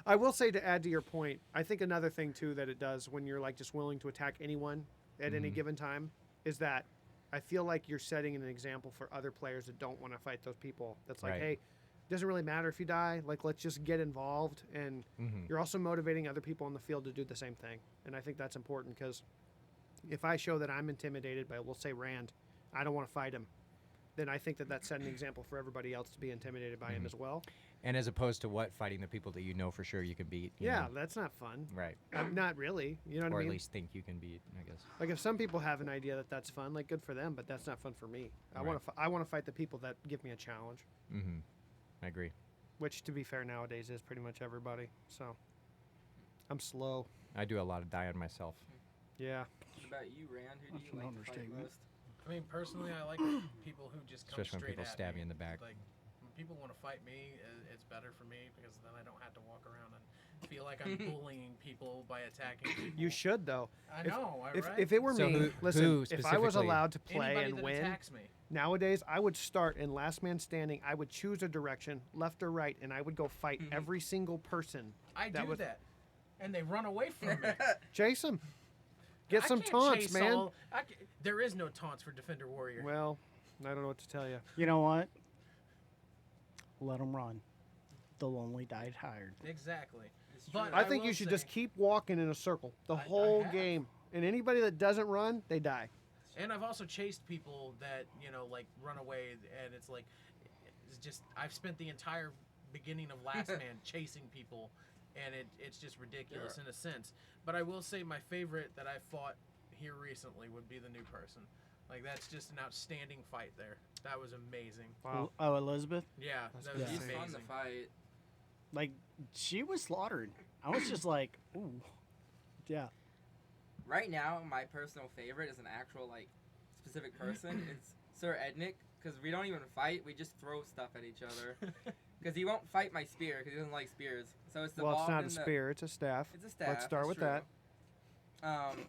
I will say, to add to your point, I think another thing too that it does when you're like just willing to attack anyone at any Mhm. given time is that I feel like you're setting an example for other players that don't want to fight those people. That's like, Right. hey, it doesn't really matter if you die. Like, let's just get involved. And Mhm. you're also motivating other people on the field to do the same thing. And I think that's important because if I show that I'm intimidated by, we'll say, Rand, I don't want to fight him, then I think that that's setting an example for everybody else to be intimidated by him Mhm. as well. And as opposed to fighting the people that you know for sure you can beat. you Yeah, know? that's not fun. Right. Not really. You know what Or I at mean? least think you can beat, I guess. Like if some people have an idea that that's fun, like good for them, but that's not fun for me. I want to. I want to fight the people that give me a challenge, Mm-hmm. I agree. which, to be fair, nowadays is pretty much everybody. So I'm slow. I do a lot of dying myself. Yeah. What about you, Rand? Who do That's you an like to fight understatement. most? I mean, personally, I like people who just come Especially when straight people at stab me. you in the back. Like, when people want to fight me, it's better for me because then I don't have to walk around and feel like I'm bullying people by attacking people. You should though. I if- know, If, right? if it were So me, who listen. If I was specifically? allowed to play Anybody and that win attacks me. nowadays, I would start in last man standing. I would choose a direction, left or right, and I would go fight every single person. I That do was- that, and they run away from me. Chase them. Get I some can't taunts, chase man. there is no taunts for Defender Warrior. Well, I don't know what to tell you. You know what? Let them run. They'll only die tired. Exactly. It's But true. I think will you should say- just keep walking in a circle the I whole have. game. And anybody that doesn't run, they die. And I've also chased people that like run away, and it's like, it's just I've spent the entire beginning of Last Man chasing people, and it's just ridiculous in a sense. But I will say my favorite that I fought here recently would be the new person. Like that's just an outstanding fight there. That was amazing. Wow. Oh, Elizabeth? Yeah, That's that was She's amazing. fun to fight. like she was slaughtered. I was just like, ooh, yeah. Right now, my personal favorite is an actual like specific person. It's Sir Ednick, because we don't even fight. We just throw stuff at each other. Because he won't fight my spear because he doesn't like spears. So it's Well, it's not a in the- spear; it's a staff. It's a staff. Let's start that's with that. true.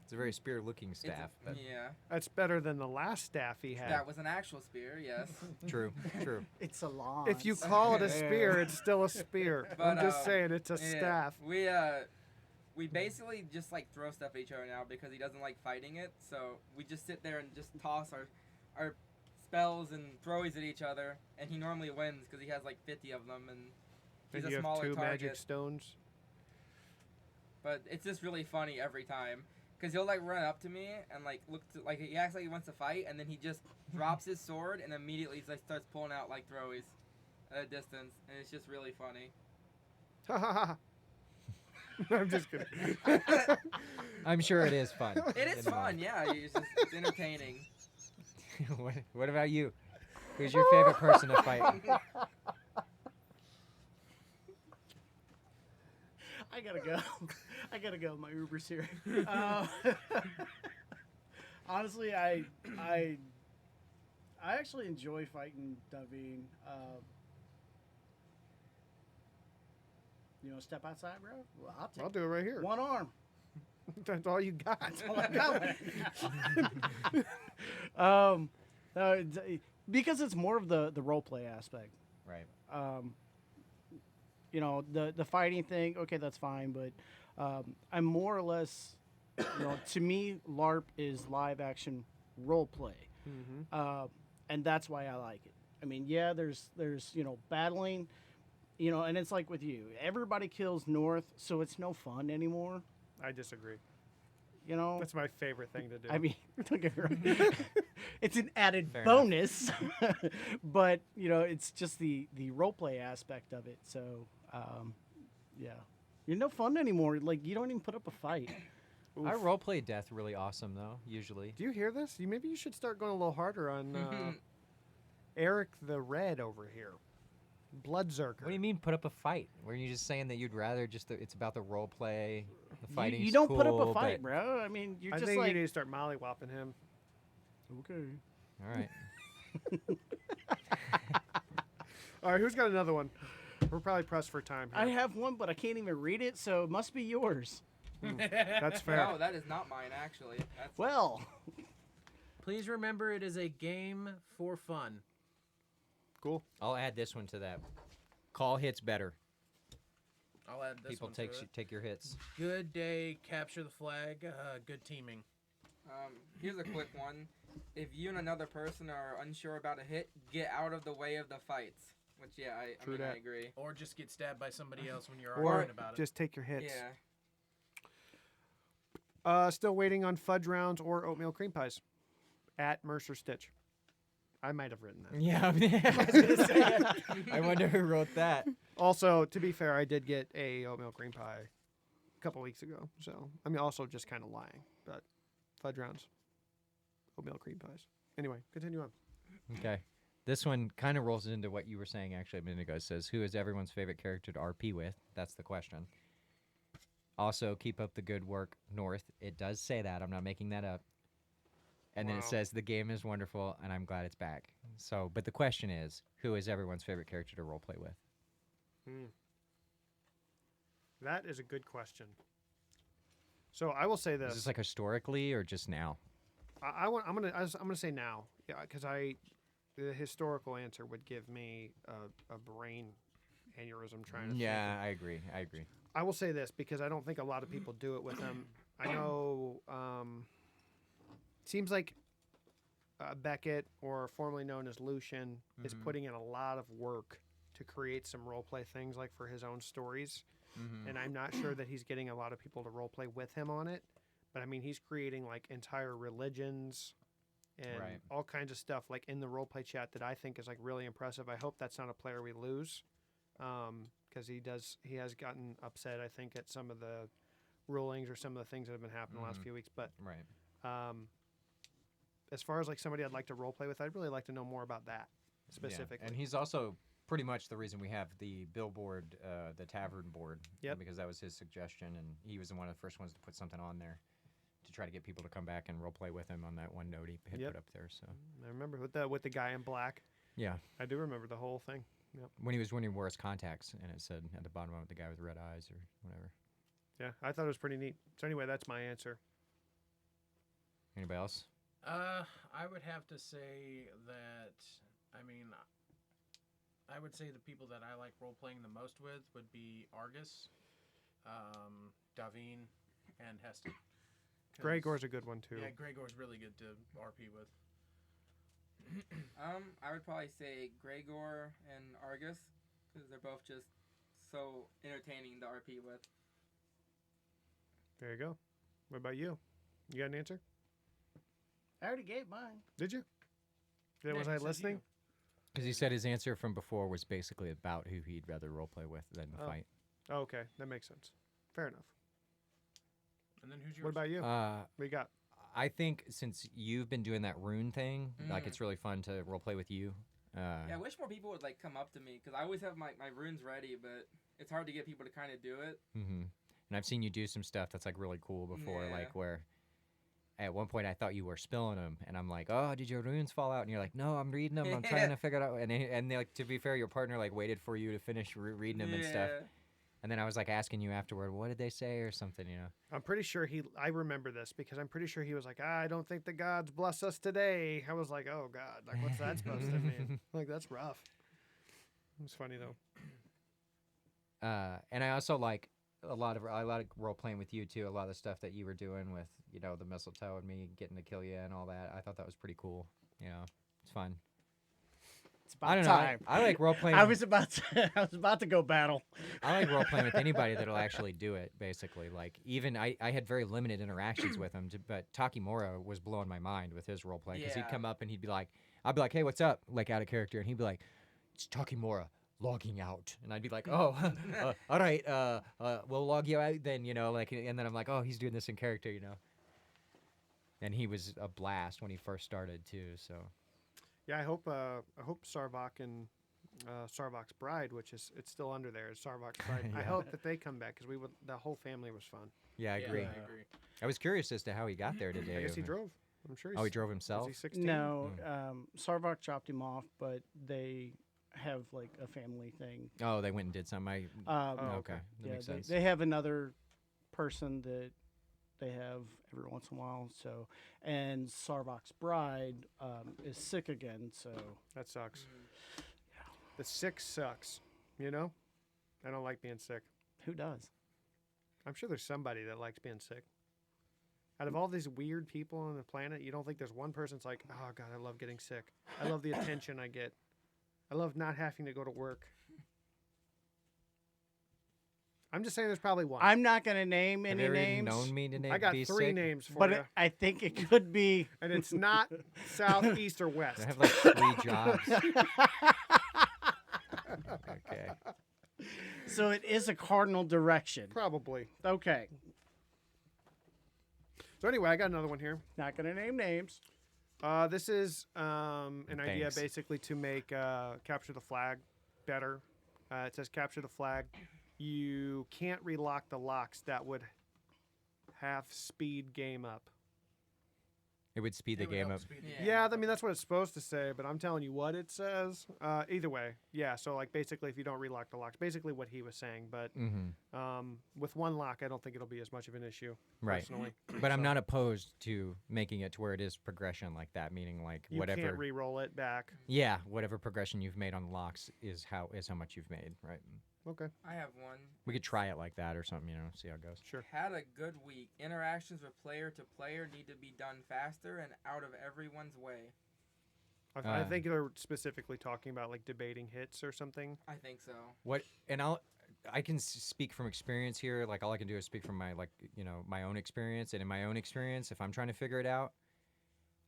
It's a very spear-looking It's staff, but yeah, That's better than the last staff he had. that was an actual spear. Yes. true, true. It's a lance. If you call it a spear, it's still a spear. I'm But, just saying, it's a Yeah, staff. We basically just like throw stuff at each other now because he doesn't like fighting it. So we just sit there and just toss our spells and throwies at each other, and he normally wins because he has like 50 of them, and he's And a you have smaller 2 target. magic stones. But it's just really funny every time. Because he'll like run up to me and like look to, like he acts like he wants to fight, and then he just drops his sword and immediately like starts pulling out like throwies at a distance, and it's just really funny. Ha ha ha. I'm just kidding. I'm sure it is fun. It is you know. fun, yeah. It's entertaining. What about you? Who's your favorite person to fight? I gotta go. I gotta go. My Uber's here. Honestly, I actually enjoy fighting Davine. You know, step outside, bro. Well, I'll take I'll do it right here. one arm. That's all you got. That's all I got. No, because it's more of the role play aspect. Right. You know, the fighting thing, okay, that's fine, but I'm more or less, you know, to me, LARP is live action role play, and that's why I like it. I mean, yeah, there's you know, battling, you know, and it's like with you, everybody kills North, so it's no fun anymore. I disagree. You know, That's my favorite thing to do. I mean, don't get me wrong. It's an added Fair enough. bonus, but you know, it's just the role play aspect of it. So, yeah, you're no fun anymore. Like you don't even put up a fight. I roleplay death really awesome though. Usually. Do you hear this? Maybe you should start going a little harder on Eric the Red over here. Bloodzerker. What do you mean put up a fight? Were you just saying that you'd rather just it's about the role play, the fighting? You don't put up a fight, bro. I mean, you're I just think like you need to start mollywopping him. okay. All right. All right, who's got another one? We're probably pressed for time here. I have one, but I can't even read it, so it must be yours. That's fair. No, that is not mine actually. That's Well, Please remember, it is a game for fun. Cool. I'll add this one to that. Call hits better. I'll add this People one to it. take your hits. Good day, capture the flag, good teaming. Here's a quick one. If you and another person are unsure about a hit, get out of the way of the fights. Which, yeah, I True mean, I that. agree. Or just get stabbed by somebody else when you're Or arguing about it. just take your hits. Yeah. Still waiting on fudge rounds or oatmeal cream pies. At Mercer Stitch. I might have written that. Yeah, I was gonna say. I wonder who wrote that. Also, to be fair, I did get a oatmeal cream pie a couple weeks ago. So, I mean, also just kind of lying. But fudge rounds, oatmeal cream pies. Anyway, continue on. Okay. This one kind of rolls into what you were saying actually a minute ago. It says, who is everyone's favorite character to RP with? That's the question. Also, keep up the good work, North. It does say that. I'm not making that up. And then it Wow. says, the game is wonderful, and I'm glad it's back. So, but the question is, who is everyone's favorite character to roleplay with? That is a good question. So I will say Is this. this like historically or just now? I'm gonna say now, yeah, because the historical answer would give me a brain aneurysm trying to. Yeah, I agree. I will say this because I don't think a lot of people do it with them. I know. Seems like Beckett, or formerly known as Lucian, is putting in a lot of work to create some roleplay things, like for his own stories. And I'm not sure that he's getting a lot of people to roleplay with him on it. But I mean, he's creating like entire religions and Right. all kinds of stuff like in the roleplay chat that I think is like really impressive. I hope that's not a player we lose, because he has gotten upset, I think, at some of the rulings or some of the things that have been happening the last few weeks. But Right. as far as like somebody I'd like to roleplay with, I'd really like to know more about that specifically. Yeah. And he's also pretty much the reason we have the billboard, the tavern board. Yep. Because that was his suggestion, and he was one of the first ones to put something on there to try to get people to come back and role play with him on that one note he had Yep. put up there. So I remember with the guy in black. yeah, I do remember the whole thing. when he wore his contacts, and it said at the bottom of it, the guy with red eyes or whatever. Yeah, I thought it was pretty neat. So anyway, that's my answer. Anybody else? I would have to say that, I mean, I would say the people that I like role playing the most with would be Argus, Davine, and Heston. 'Cause- Gregor's a good one too. Yeah, Gregor's really good to RP with. I would probably say Gregor and Argus, because they're both just so entertaining to RP with. There you go. What about you? You got an answer? I already gave mine. Did you? Yeah, Was he I said listening? you. Because he said his answer from before was basically about who he'd rather role play with than Oh. fight. Oh, okay, that makes sense. Fair enough. And then who's yours? What about you? What you got? I think since you've been doing that rune thing, like it's really fun to role play with you. Yeah, I wish more people would like come up to me, because I always have my runes ready, but it's hard to get people to kind of do it. Mm-hmm. And I've seen you do some stuff that's like really cool before, Yeah. like where at one point I thought you were spilling them, and I'm like, "Oh, did your runes fall out?" And you're like, "No, I'm reading them. I'm trying to figure it out." And they, like, to be fair, your partner like waited for you to finish reading them and stuff. And then I was like asking you afterward, "What did they say?" or something, you know. I'm pretty sure I remember this because I'm pretty sure he was like, I don't think the gods bless us today. I was like, oh God, like what's that supposed to mean? Like that's rough. It's funny though. And I also like I like role playing with you too. A lot of the stuff that you were doing with, you know, the mistletoe and me getting to kill you and all that. I thought that was pretty cool. You know, it's fun. It's about I don't time. know. I like role playing. I was about to go battle. I like role playing with anybody that'll actually do it. Basically, like even I had very limited interactions with him, but Takimura was blowing my mind with his role playing because he'd Yeah. come up and he'd be like, I'd be like, "Hey, what's up?" Like out of character, and he'd be like, "It's Takimura logging out," and I'd be like, "Oh, all right, we'll log you out then," you know, like, and then I'm like, "Oh, he's doing this in character," you know. And he was a blast when he first started too. So Yeah, I hope Sarvok and Sarvok's bride, which is it's still under there, is Sarvok's bride. I Yeah. hope that they come back because the whole family was fun. yeah, I Yeah, agree. I agree. I was curious as to how he got there today. I guess he drove. I'm sure. Oh, he drove Was himself. he 16? No, Sarvok chopped him off, but they have like a family thing. Oh, they went and did something. Um, Oh, Okay, that yeah, makes sense. they have another person that they have every once in a while. So, and Sarvok's bride is sick again. So That sucks. The sick sucks. You know, I don't like being sick. who does? I'm sure there's somebody that likes being sick. Out of all these weird people on the planet, you don't think there's one person that's like, oh God, I love getting sick. I love the attention I get. I love not having to go to work. I'm just saying there's probably one. I'm not going to name Have any you ever names, known me to I got be 3 sick? names for but you. I think it could be. And it's not south, east, or west. I have like 3 jobs. Okay. So it is a cardinal direction. Probably. Okay, So anyway, I got another one here. not going to name names. This is an idea Thanks. basically to make capture the flag better. It says capture the flag. You can't relock the locks that would half speed game up. It would speed the It would game help up. speed the Yeah. game Yeah, up. I mean that's what it's supposed to say, but I'm telling you what it says. Either way, yeah. So like basically, if you don't relock the locks, basically what he was saying. But Mm-hmm. with one lock, I don't think it'll be as much of an issue. Right. Personally, But I'm So not opposed to making it to where it is progression like that, meaning like You whatever. can't re-roll it back. Yeah, whatever progression you've made on the locks is how much you've made, right? Okay, I have one. We could try it like that or something, you know, see how it goes. sure. Had a good week. Interactions with player to player need to be done faster and out of everyone's way. I Uh, think they're specifically talking about like debating hits or something. I think so. What? And I can speak from experience here. Like all I can do is speak from my my own experience. And in my own experience, if I'm trying to figure it out,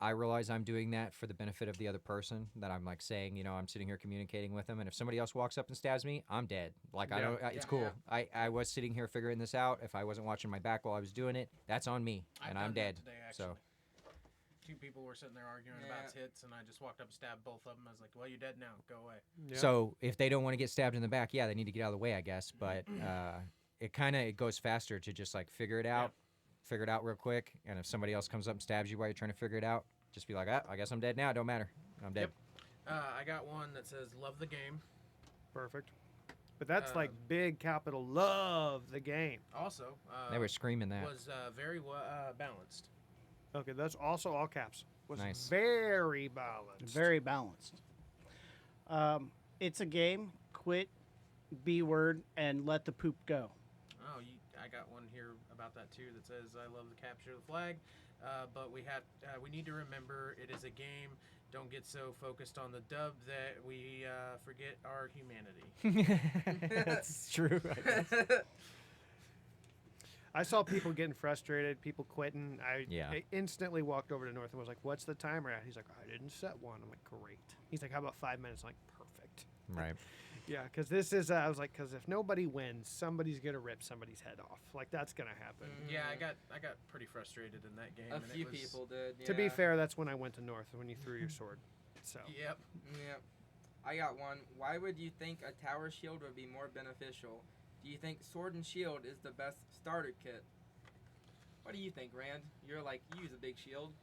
I realize I'm doing that for the benefit of the other person. That I'm like saying, I'm sitting here communicating with them, and if somebody else walks up and stabs me, I'm dead. Like I Yeah. don't. It's Yeah. cool. I was sitting here figuring this out. If I wasn't watching my back while I was doing it, that's on me, I've and I'm done that dead. today, So actually. two people were sitting there arguing Yeah. about tits, and I just walked up, stabbed both of them. I was like, "Well, you're dead now. Go away." Yeah. So if they don't want to get stabbed in the back, yeah, they need to get out of the way, I guess. But it goes faster to just like figure it out real quick. And if somebody else comes up and stabs you while you're trying to figure it out, just be like, I guess I'm dead now. Don't matter. I'm dead. I got one that says "Love the game." Perfect. But that's like big capital love the game. Also, They were screaming that. was very balanced. Okay, that's also all caps. Was Nice. very balanced. Very balanced. It's a game. Quit, B word, and let the poop go. Oh, I got one here about that too that says "I love the capture of the flag," but we need to remember it is a game. Don't get so focused on the dub that we forget our humanity. That's true. I saw people getting frustrated, people quitting. Yeah. I instantly walked over to North and was like, "What's the timer at?" He's like, "I didn't set one." I'm like, "Great." He's like, "How about 5 minutes?" I'm like, "Perfect." Right. Yeah, because this is. I was like, because if nobody wins, somebody's gonna rip somebody's head off. Like that's gonna happen. Yeah, I got pretty frustrated in that game. A and it few was- people did. Yeah. To be fair, that's when I went to North when you threw your sword. So Yep. Yep. I got one. Why would you think a tower shield would be more beneficial? Do you think sword and shield is the best starter kit? What do you think, Rand? You use a big shield.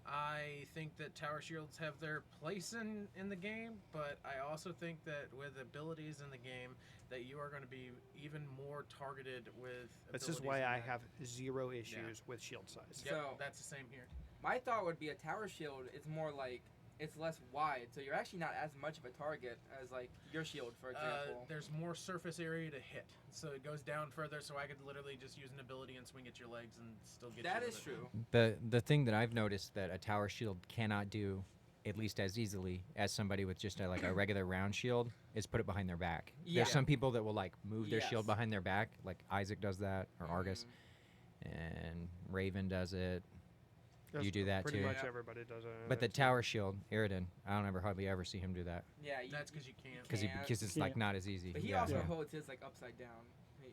I think that tower shields have their place in the game, but I also think that with abilities in the game, that you are going to be even more targeted with. this is abilities why in I that. have zero issues with shield size. Yep, So- that's the same here. My thought would be a tower shield. It's more like it's less wide, so you're actually not as much of a target as like your shield, for example. There's more surface area to hit, so it goes down further. So I could literally just use an ability and swing at your legs and still get. That you is with it. true. The thing that I've noticed that a tower shield cannot do, at least as easily as somebody with just a regular round shield, is put it behind their back. Yeah. There's some people that will like move their shield Yes. behind their back, like Isaac does that, or Argus, and Raven does it. You do that Pretty too. much Yeah. everybody does it. But the tower shield, Eridan, I don't hardly ever see him do that Yeah, That's because you can't. because Can't. it's like not as easy. But he Yeah. also Yeah. holds his like upside down.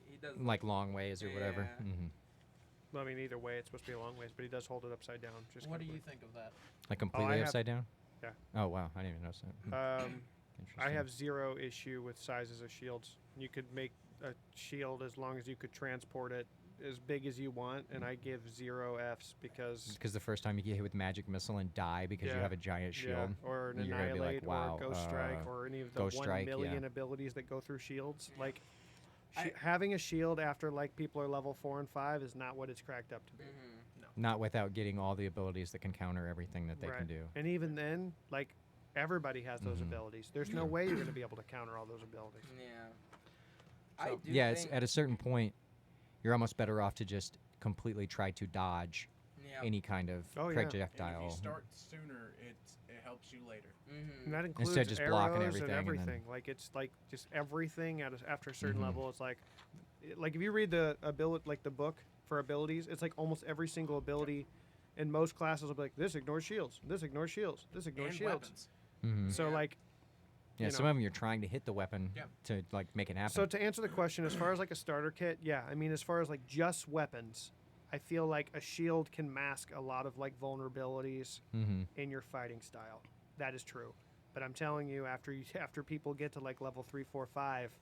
He does like long ways or whatever. Yeah. Hmm. I mean, either way, it's supposed to be a long ways, but he does hold it upside down. Just What do kinda you think of that? Like completely have- upside down. yeah. Oh wow, I didn't even notice that. weird. I Interesting. have zero issue with sizes of shields. You could make a shield as long as you could transport it as big as you want, and I give 0 Fs because Because the first time you get hit with magic missile and die because you Yeah. have a giant shield. or an you're gonna be like, annihilate wow, or ghost strike or any of the Ghost 1 Strike, million yeah. abilities that go through shields. Like I- having a shield after like people are level 4 and 5 is not what it's cracked up to be. Not without getting all the abilities that can counter everything that they can Right. do. And even then, like everybody has those Mhm. abilities. There's no way you're going to be able to counter all those abilities. Yeah. I So- do Yeah, it's, think, at a certain point, you're almost better off to just completely try to dodge yeah. any kind of Oh, yeah. And if you And if projectile. you start sooner, it helps you later. Mm-hmm. And that includes Instead of just blocking arrows everything and and then- everything. Like it's like just everything after a certain Mhm. level. It's like if you read the ability, like the book for abilities, it's like almost every single ability in most classes will be like this ignores shields, this ignores shields, this ignores And shields. weapons. Mhm. So Yeah. like Yeah, you some know. of them you're trying to hit the weapon Yeah. to like make it happen. So to answer the question, as far as like a starter kit, yeah, I mean as far as like just weapons, I feel like a shield can mask a lot of like vulnerabilities hmm in your fighting style. That is true. But I'm telling you, after people get to like level 3, 4, 5,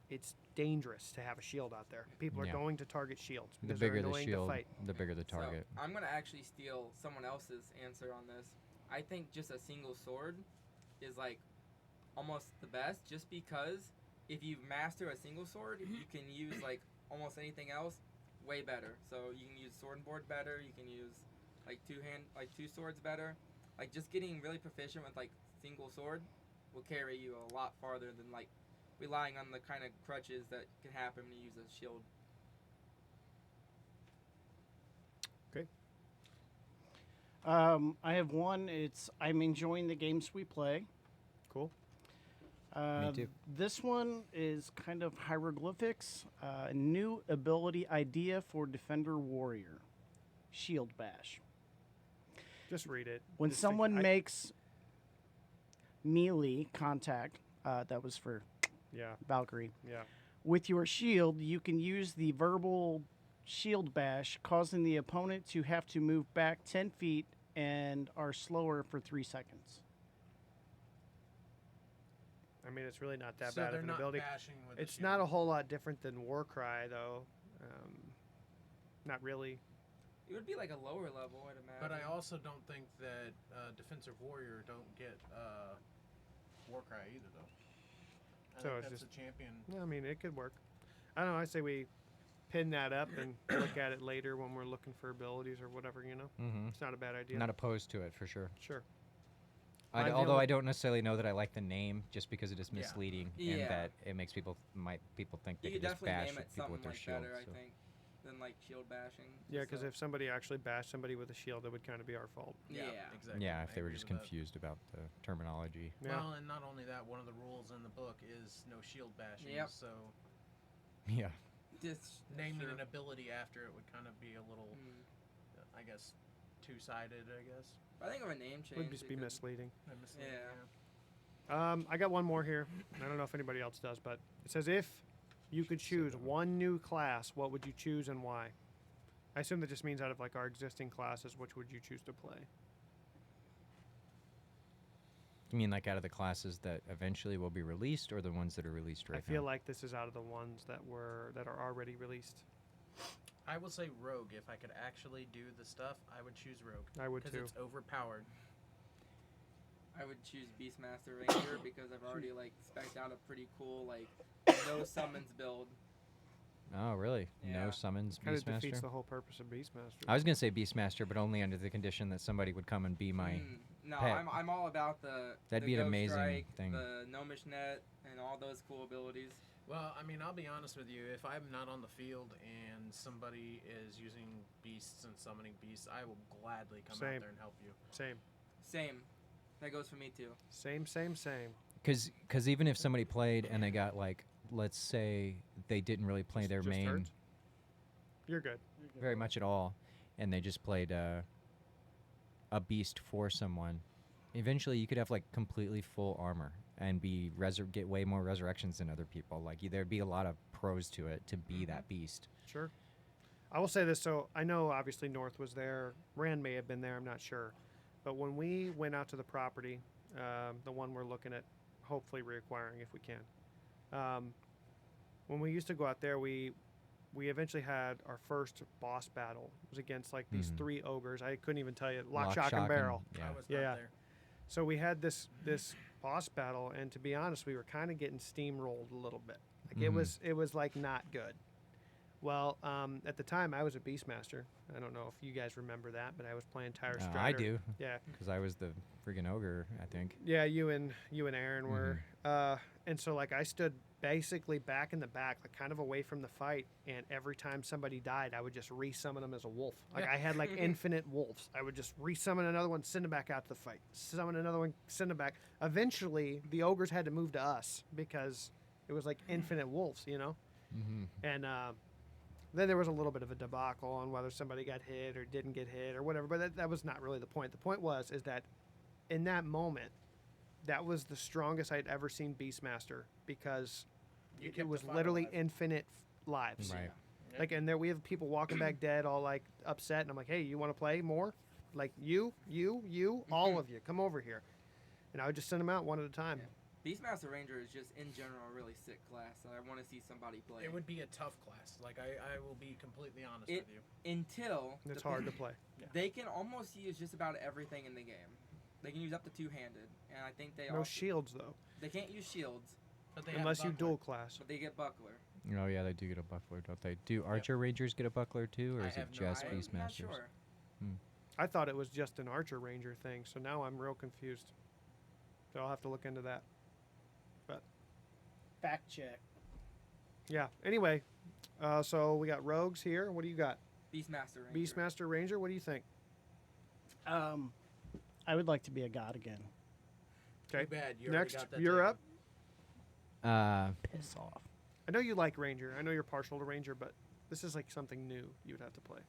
it's dangerous to have a shield out there. People Yeah. are going to target shields The because they're bigger the annoying shield, to fight. the bigger the So, target. I'm gonna actually steal someone else's answer on this. I think just a single sword is like almost the best, just because if you master a single sword, you can use like almost anything else way better. So you can use sword and board better. You can use like two swords better. Like just getting really proficient with like single sword will carry you a lot farther than like relying on the kind of crutches that can happen when you use a shield. I have one. I'm enjoying the games we play. Cool. too. This one is kind of hieroglyphics. New ability idea for Defender Warrior. Shield Bash. Just read it. When Just think- someone makes melee contact, that was for Yeah, Valkyrie, yeah. with your shield, you can use the verbal shield bash, causing the opponent to have to move back 10 feet and are slower for 3 seconds. I mean, it's really not that so bad they're of an not ability. bashing with It's the not a shield. whole lot different than Warcry, though. Not really. It would be like a lower level, I'd imagine. But I also don't think that Defensive Warrior don't get Warcry either, though. I So think it's that's just- a champion. I mean, it could work. I don't know. I say we pin that up and look at it later when we're looking for abilities or whatever, you know? Mm-hmm. It's not a bad idea. Not opposed to it for sure. Sure. Although only- I don't necessarily know that I like the name, just because it is Yeah. misleading Yeah. and that it makes people think they You could could just definitely bash name it people something with their like shield. better, so. I think, than like shield bashing. Yeah, Just because a- if somebody actually bashed somebody with a shield, it would kind of be our fault. Yeah. exactly. Yeah, I if they were agree just with that. confused about the terminology. Yeah. Well, and not only that, one of the rules in the book is no shield bashing. Yep. So Yeah. Just naming sure. an ability after it would kind of be a little, Mm. I guess, two-sided. I guess. I think of a name change. Would just it be could- misleading. Yeah. I got one more here. I don't know if anybody else does, but it says if you could choose one new class, what would you choose and why? I assume that just means out of like our existing classes, which would you choose to play? You mean like out of the classes that eventually will be released, or the ones that are released right I feel now? like this is out of the ones that are already released. I will say Rogue. If I could actually do the stuff, I would choose Rogue. I would Because too. it's overpowered. I would choose Beastmaster Ranger because I've already like spec'd out a pretty cool like no summons build. Oh, really? Yeah. No summons Kind of defeats Beastmaster? the whole purpose of Beastmaster. I was gonna say Beastmaster, but only under the condition that somebody would come and be my. No, pet. I'm all about the That'd the be an Ghost amazing Strike, thing. the Gnomish Net, and all those cool abilities. Well, I mean, I'll be honest with you. If I'm not on the field and somebody is using beasts and summoning beasts, I will gladly come Same. out there and help you. Same. Same. That goes for me too. Same. Because even if somebody played and they got like, let's say they didn't really play their Just main turns? You're good. very much at all, and they just played a beast for someone, eventually you could have like completely full armor and be get way more resurrections than other people. Like there'd be a lot of pros to it to be that beast. Sure. I will say this. So I know obviously North was there. Rand may have been there. I'm not sure. But when we went out to the property, the one we're looking at hopefully reacquiring if we can. When we used to go out there, we eventually had our first boss battle. It was against like these Mhm. 3 ogres. I couldn't even tell you. Lock, Lock, shock, and barrel. Yeah. I was Yeah. not there. So we had this boss battle, and to be honest, we were kind of getting steamrolled a little bit. Like Mhm. it was like not good. Well, at the time I was a Beastmaster. I don't know if you guys remember that, but I was playing Tire Strider. I do, Yeah, because I was the friggin' ogre, I think. yeah. You and Aaron were, and so like I stood basically back in the back, like kind of away from the fight. And every time somebody died, I would just resummon them as a wolf. Like I had like infinite wolves. I would just resummon another one, send them back out to the fight. Summon another one, send them back. Eventually, the ogres had to move to us because it was like infinite wolves, you know. Mm-hmm. And then there was a little bit of a debacle on whether somebody got hit or didn't get hit or whatever. But that was not really the point. The point is that in that moment, that was the strongest I'd ever seen Beastmaster because You it kept was the fight literally alive. infinite lives. Right. Yeah. Like, and there we have people walking back dead, all like upset, and I'm like, hey, you want to play more? Like you, all of you, come over here. And I would just send them out one at a time. Beastmaster Ranger is just in general a really sick class that I want to see somebody play. It would be a tough class. Like I will be completely honest It- with you. Until It's the- hard to play. They can almost use just about everything in the game. They can use up to 2-handed, and I think they No also, shields though, they can't use shields, But they have unless you buckler. dual class. but they get buckler. Oh yeah, they do get a buckler, don't they? Do Archer Rangers get a buckler too, or I is it have no just idea. I'm Beastmasters? not sure. I thought it was just an Archer Ranger thing, so now I'm real confused. So I'll have to look into that. Fact check. Yeah. Anyway, so we got rogues here. What do you got? Beastmaster Ranger. Beastmaster Ranger. What do you think? I would like to be a god again. Okay. Too bad. You already Next, got that you're taken. up. Piss off. I know you like Ranger. I know you're partial to Ranger, but this is like something new you would have to play.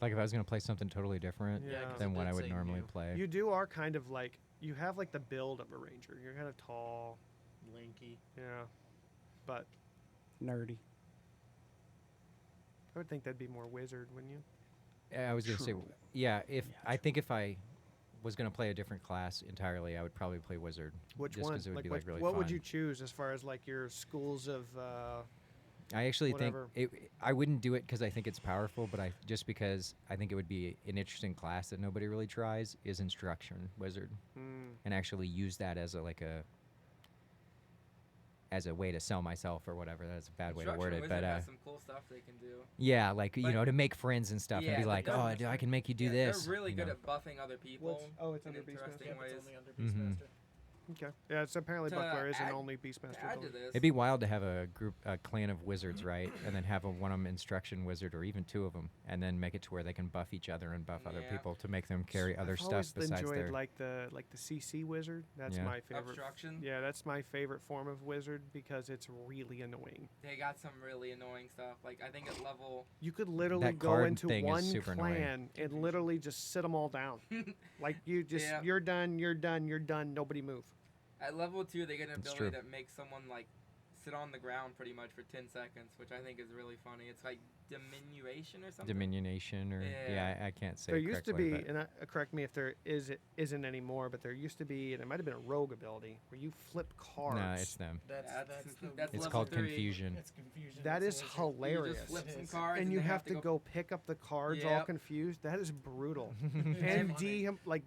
Like if I was gonna play something totally different Yeah. 'cause than it what did I would say normally new. play. You are kind of like you have like the build of a Ranger. You're kind of tall. Linky. Yeah. But Nerdy. I would think that'd be more wizard, wouldn't you? I was gonna say True. Yeah, I think if I was going to play a different class entirely, I would probably play wizard. Which just one? because it would be like really what fun. would you choose as far as like your schools of? I actually whatever? think I wouldn't do it because I think it's powerful, but just because I think it would be an interesting class that nobody really tries is instruction wizard, and actually use that as a way to sell myself or whatever. That's a bad way to word it, Wizard but has some cool stuff they can do. yeah, like you know, to make friends and stuff, and be Yeah, like, they're- oh, dude, I can make you do Yeah, this. They're really you good know. at buffing other people. It's in under interesting Beastmaster. ways. It's only under Mhm. Beastmaster. Okay. Yeah, it's apparently To Buckler isn't add- only To Beastmaster. add to code. this, It'd be wild to have a clan of wizards, right? And then have one of them instruction wizard, or even two of them, and then make it to where they can buff each other and buff other Yeah. people to make them carry other I've stuff always besides enjoyed their. like the CC wizard. That's Yeah. my favorite. obstruction. Yeah, that's my favorite form of wizard because it's really annoying. They got some really annoying stuff. Like I think at level You could literally That go card into thing is one super annoying. clan and literally just sit them all down. Like you just, Yeah. you're done, you're done, you're done. Nobody move. at level 2 they get an That's ability true. that makes someone like sit on the ground pretty much for 10 seconds, which I think is really funny. It's like diminution or something. Dominionation, or Yeah. I can't say. There it used to correctly, be, but- and correct me if there isn't anymore, but there used to be, and it might have been a rogue ability where you flip cards. No, it's them. That's That's It's level called 3. confusion. It's confusion. That it's is wizard. hilarious. You just flip It some is. cards, And you they have to go pick up the cards all Yep. confused. That is brutal. It's and funny.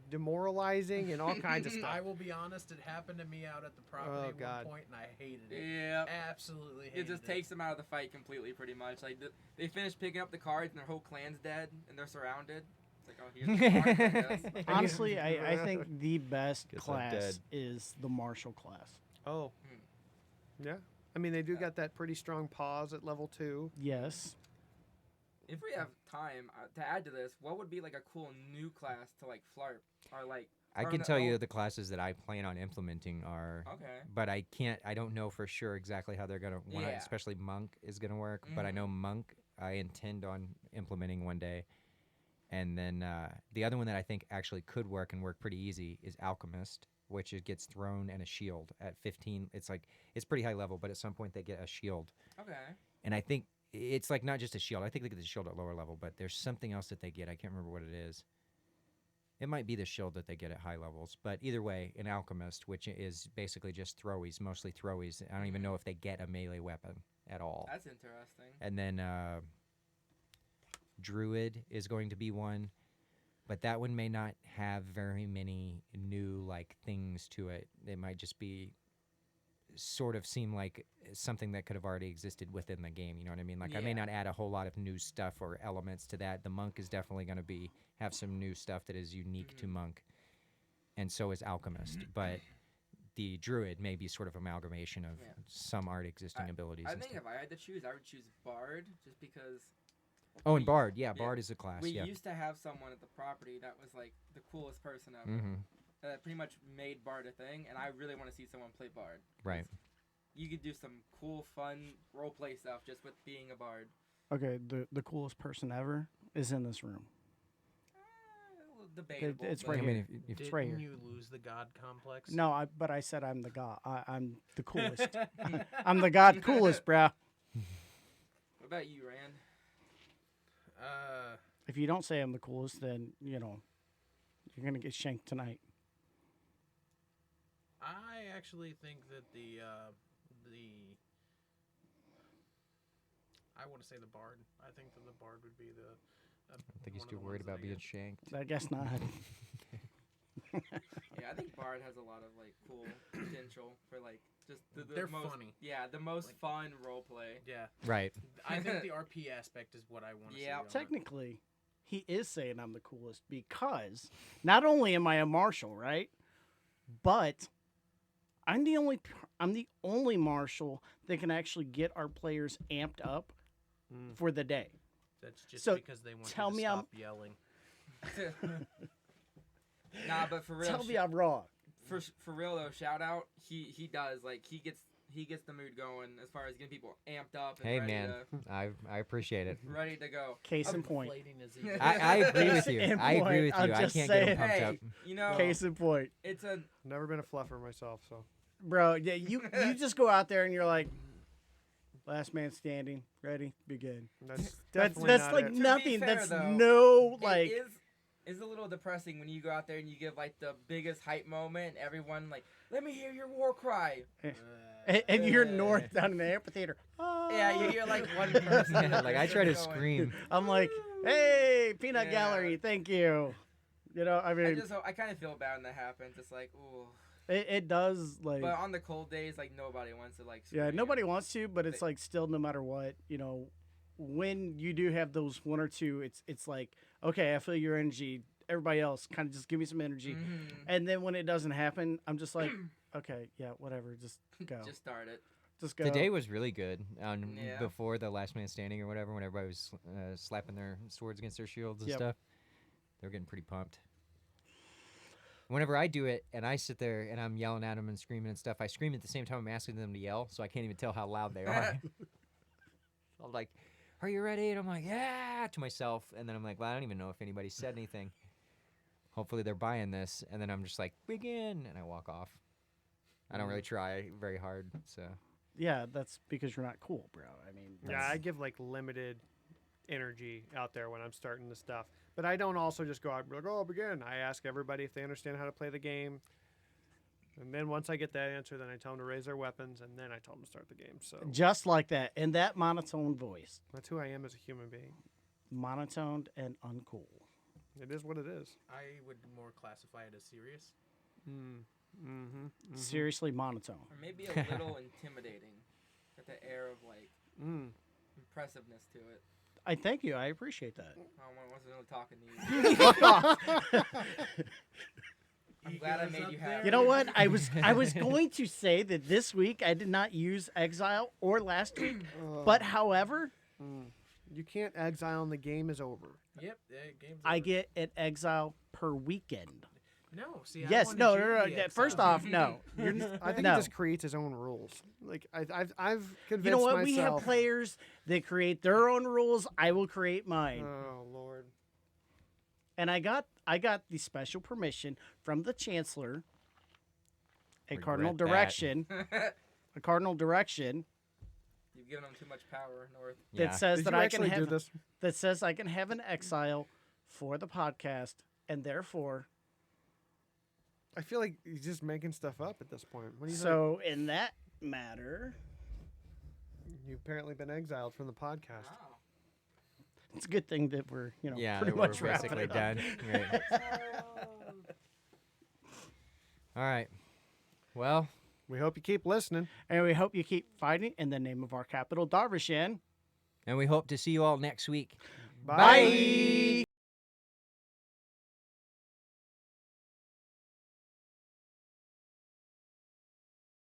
demoralizing and all kinds of I stuff. will be honest, it happened to me out at the property Oh, at God. one point, and I hated it. Yeah. Absolutely hated It just takes them out of the fight completely, pretty much. Like they finish picking up the cards, and their whole clan's dead, and they're surrounded. It's like, oh, here's the cards, I guess. Honestly, I think the best Guess I'm class dead. is the martial class. Oh. Hmm. Yeah. I mean, they do got that pretty strong pause at level 2. Yes. If we have time to add to this, what would be like a cool new class to like Phlarp or like? I or can an tell you old- the classes that I plan on implementing are, Okay. but I don't know for sure exactly how they're gonna. Yeah. Especially monk is gonna work, but I know monk I intend on implementing one day. And then the other one that I think actually could work and work pretty easy is alchemist, which it gets thrown and a shield at 15. It's pretty high level, but at some point they get a shield. Okay. And I think it's like not just a shield. I think they get the shield at lower level, but there's something else that they get. I can't remember what it is. It might be the shield that they get at high levels, but either way, an alchemist, which is basically just throwies, mostly throwies. I don't even know if they get a melee weapon at all. That's interesting. And then druid is going to be one, but that one may not have very many new like things to it. It might just be sort of seem like something that could have already existed within the game. You know what I mean? Like I may Yeah. not add a whole lot of new stuff or elements to that. The monk is definitely going to have some new stuff that is unique to monk, and so is alchemist. But the druid may be sort of amalgamation of Yeah. some already existing abilities. I and think stuff. if I had to choose, I would choose Bard, just because Oh, and we- bard, yeah, yeah, bard is a class. we Yeah. used to have someone at the property that was like the coolest person ever. Mm-hmm. That pretty much made Bard a thing, and I really want to see someone play Bard. Right. You could do some cool, fun role play stuff just with being a Bard. Okay, the coolest person ever is in this room. Debatable. it's but- right I here. mean, if It's right Didn't here. you lose the god complex? No, but I said I'm the god. I'm the coolest. I'm the god coolest, bro. What about you, Rand? If you don't say I'm the coolest, then you're gonna get shanked tonight. I actually think that I want to say the bard. I think that the bard would be the. I think he's one of too the worried ones that about I being get. shanked. I guess not. Yeah, I think Bard has a lot of like cool potential for like just the They're most, funny. Yeah, the most Like- fun role play. Yeah, Right. I think the RP aspect is what I want to see. Yeah. on it. Technically, he is saying I'm the coolest because not only am I a marshal, right? But I'm the only marshal that can actually get our players amped up for the day. That's just So, because they want tell you to me I'm- stop yelling. Nah, but for real, Tell me I'm wrong. for real though, shout out. He does like he gets the mood going as far as getting people amped up. And Hey, ready man, I appreciate it. to, ready to go. Case in point. Inflating his ego. I agree with you. And I agree point, with I'm you. I just can't get him saying. pumped Hey, up. you know, Case in point. it's a Never been a fluffer myself, so. Bro, yeah, you just go out there and you're like, last man standing, ready, begin. That's That's definitely not like it. be nothing. fair, That's though, no like. it is it's a little depressing when you go out there and you give like the biggest hype moment. And everyone like, let me hear your war cry. And you're north down in the amphitheater. Yeah, you hear like one person. Yeah, like I try to going. scream. I'm like, hey, Peanut Yeah. Gallery, thank you. You know, I mean, I kind of feel bad when that happens. It's like, ooh. it does, like, But on the cold days, like nobody wants to like. yeah, scream. nobody wants to, but it's like still, no matter what, you know, when you do have those one or two, it's like, okay, I feel your energy. Everybody else, kind of just give me some energy. Mhm. And then when it doesn't happen, I'm just like, okay, yeah, whatever, just go. Just start it. Just go. The day was really good Yeah. before the last man standing or whatever, when everybody was slapping their swords against their shields and Yep. stuff. They were getting pretty pumped. Whenever I do it and I sit there and I'm yelling at them and screaming and stuff, I scream at the same time I'm asking them to yell, so I can't even tell how loud they are. I'm like, are you ready? And I'm like, yeah, to myself. And then I'm like, well, I don't even know if anybody said anything. Hopefully they're buying this. And then I'm just like, begin. And I walk off. I don't really try very hard, so. Yeah, that's because you're not cool, bro. I mean, Yeah, I give like limited energy out there when I'm starting the stuff. But I don't also just go out and be like, oh, begin. I ask everybody if they understand how to play the game. And then once I get that answer, then I tell them to raise their weapons, and then I tell them to start the game. So just like that, in that monotone voice, that's who I am as a human being. monotoned and uncool. It is what it is. I would more classify it as serious. Seriously monotone. Or maybe a little intimidating. Got the air of like impressiveness to it. I thank you. I appreciate that. I wasn't really talking to you. I'm glad I made you happy. You know what? I was going to say that this week I did not use exile or last week, but however, You can't exile and the game is over. Yep, game's I over. get an exile per weekend. No, see, I Yes, wanted no, you no, to no. be Yeah, first exiled. off, no. I think No. he just creates his own rules. Like I've convinced You know what? myself. We have players that create their own rules. I will create mine. Oh Lord. And I got the special permission from the chancellor, a cardinal Regret that. direction, a cardinal direction You've given them too much power, North. that Yeah. says Did that you I can actually do have this? that says I can have an exile for the podcast, and therefore, I feel like he's just making stuff up at this point. What do you so in that matter, think? You've apparently been exiled from the podcast. Wow. it's a good thing that we're Yeah, pretty that we're much wrapping basically it up. done. Right. All right. Well, We hope you keep listening. And we hope you keep fighting in the name of our capital, Darvishan. and we hope to see you all next week. Bye.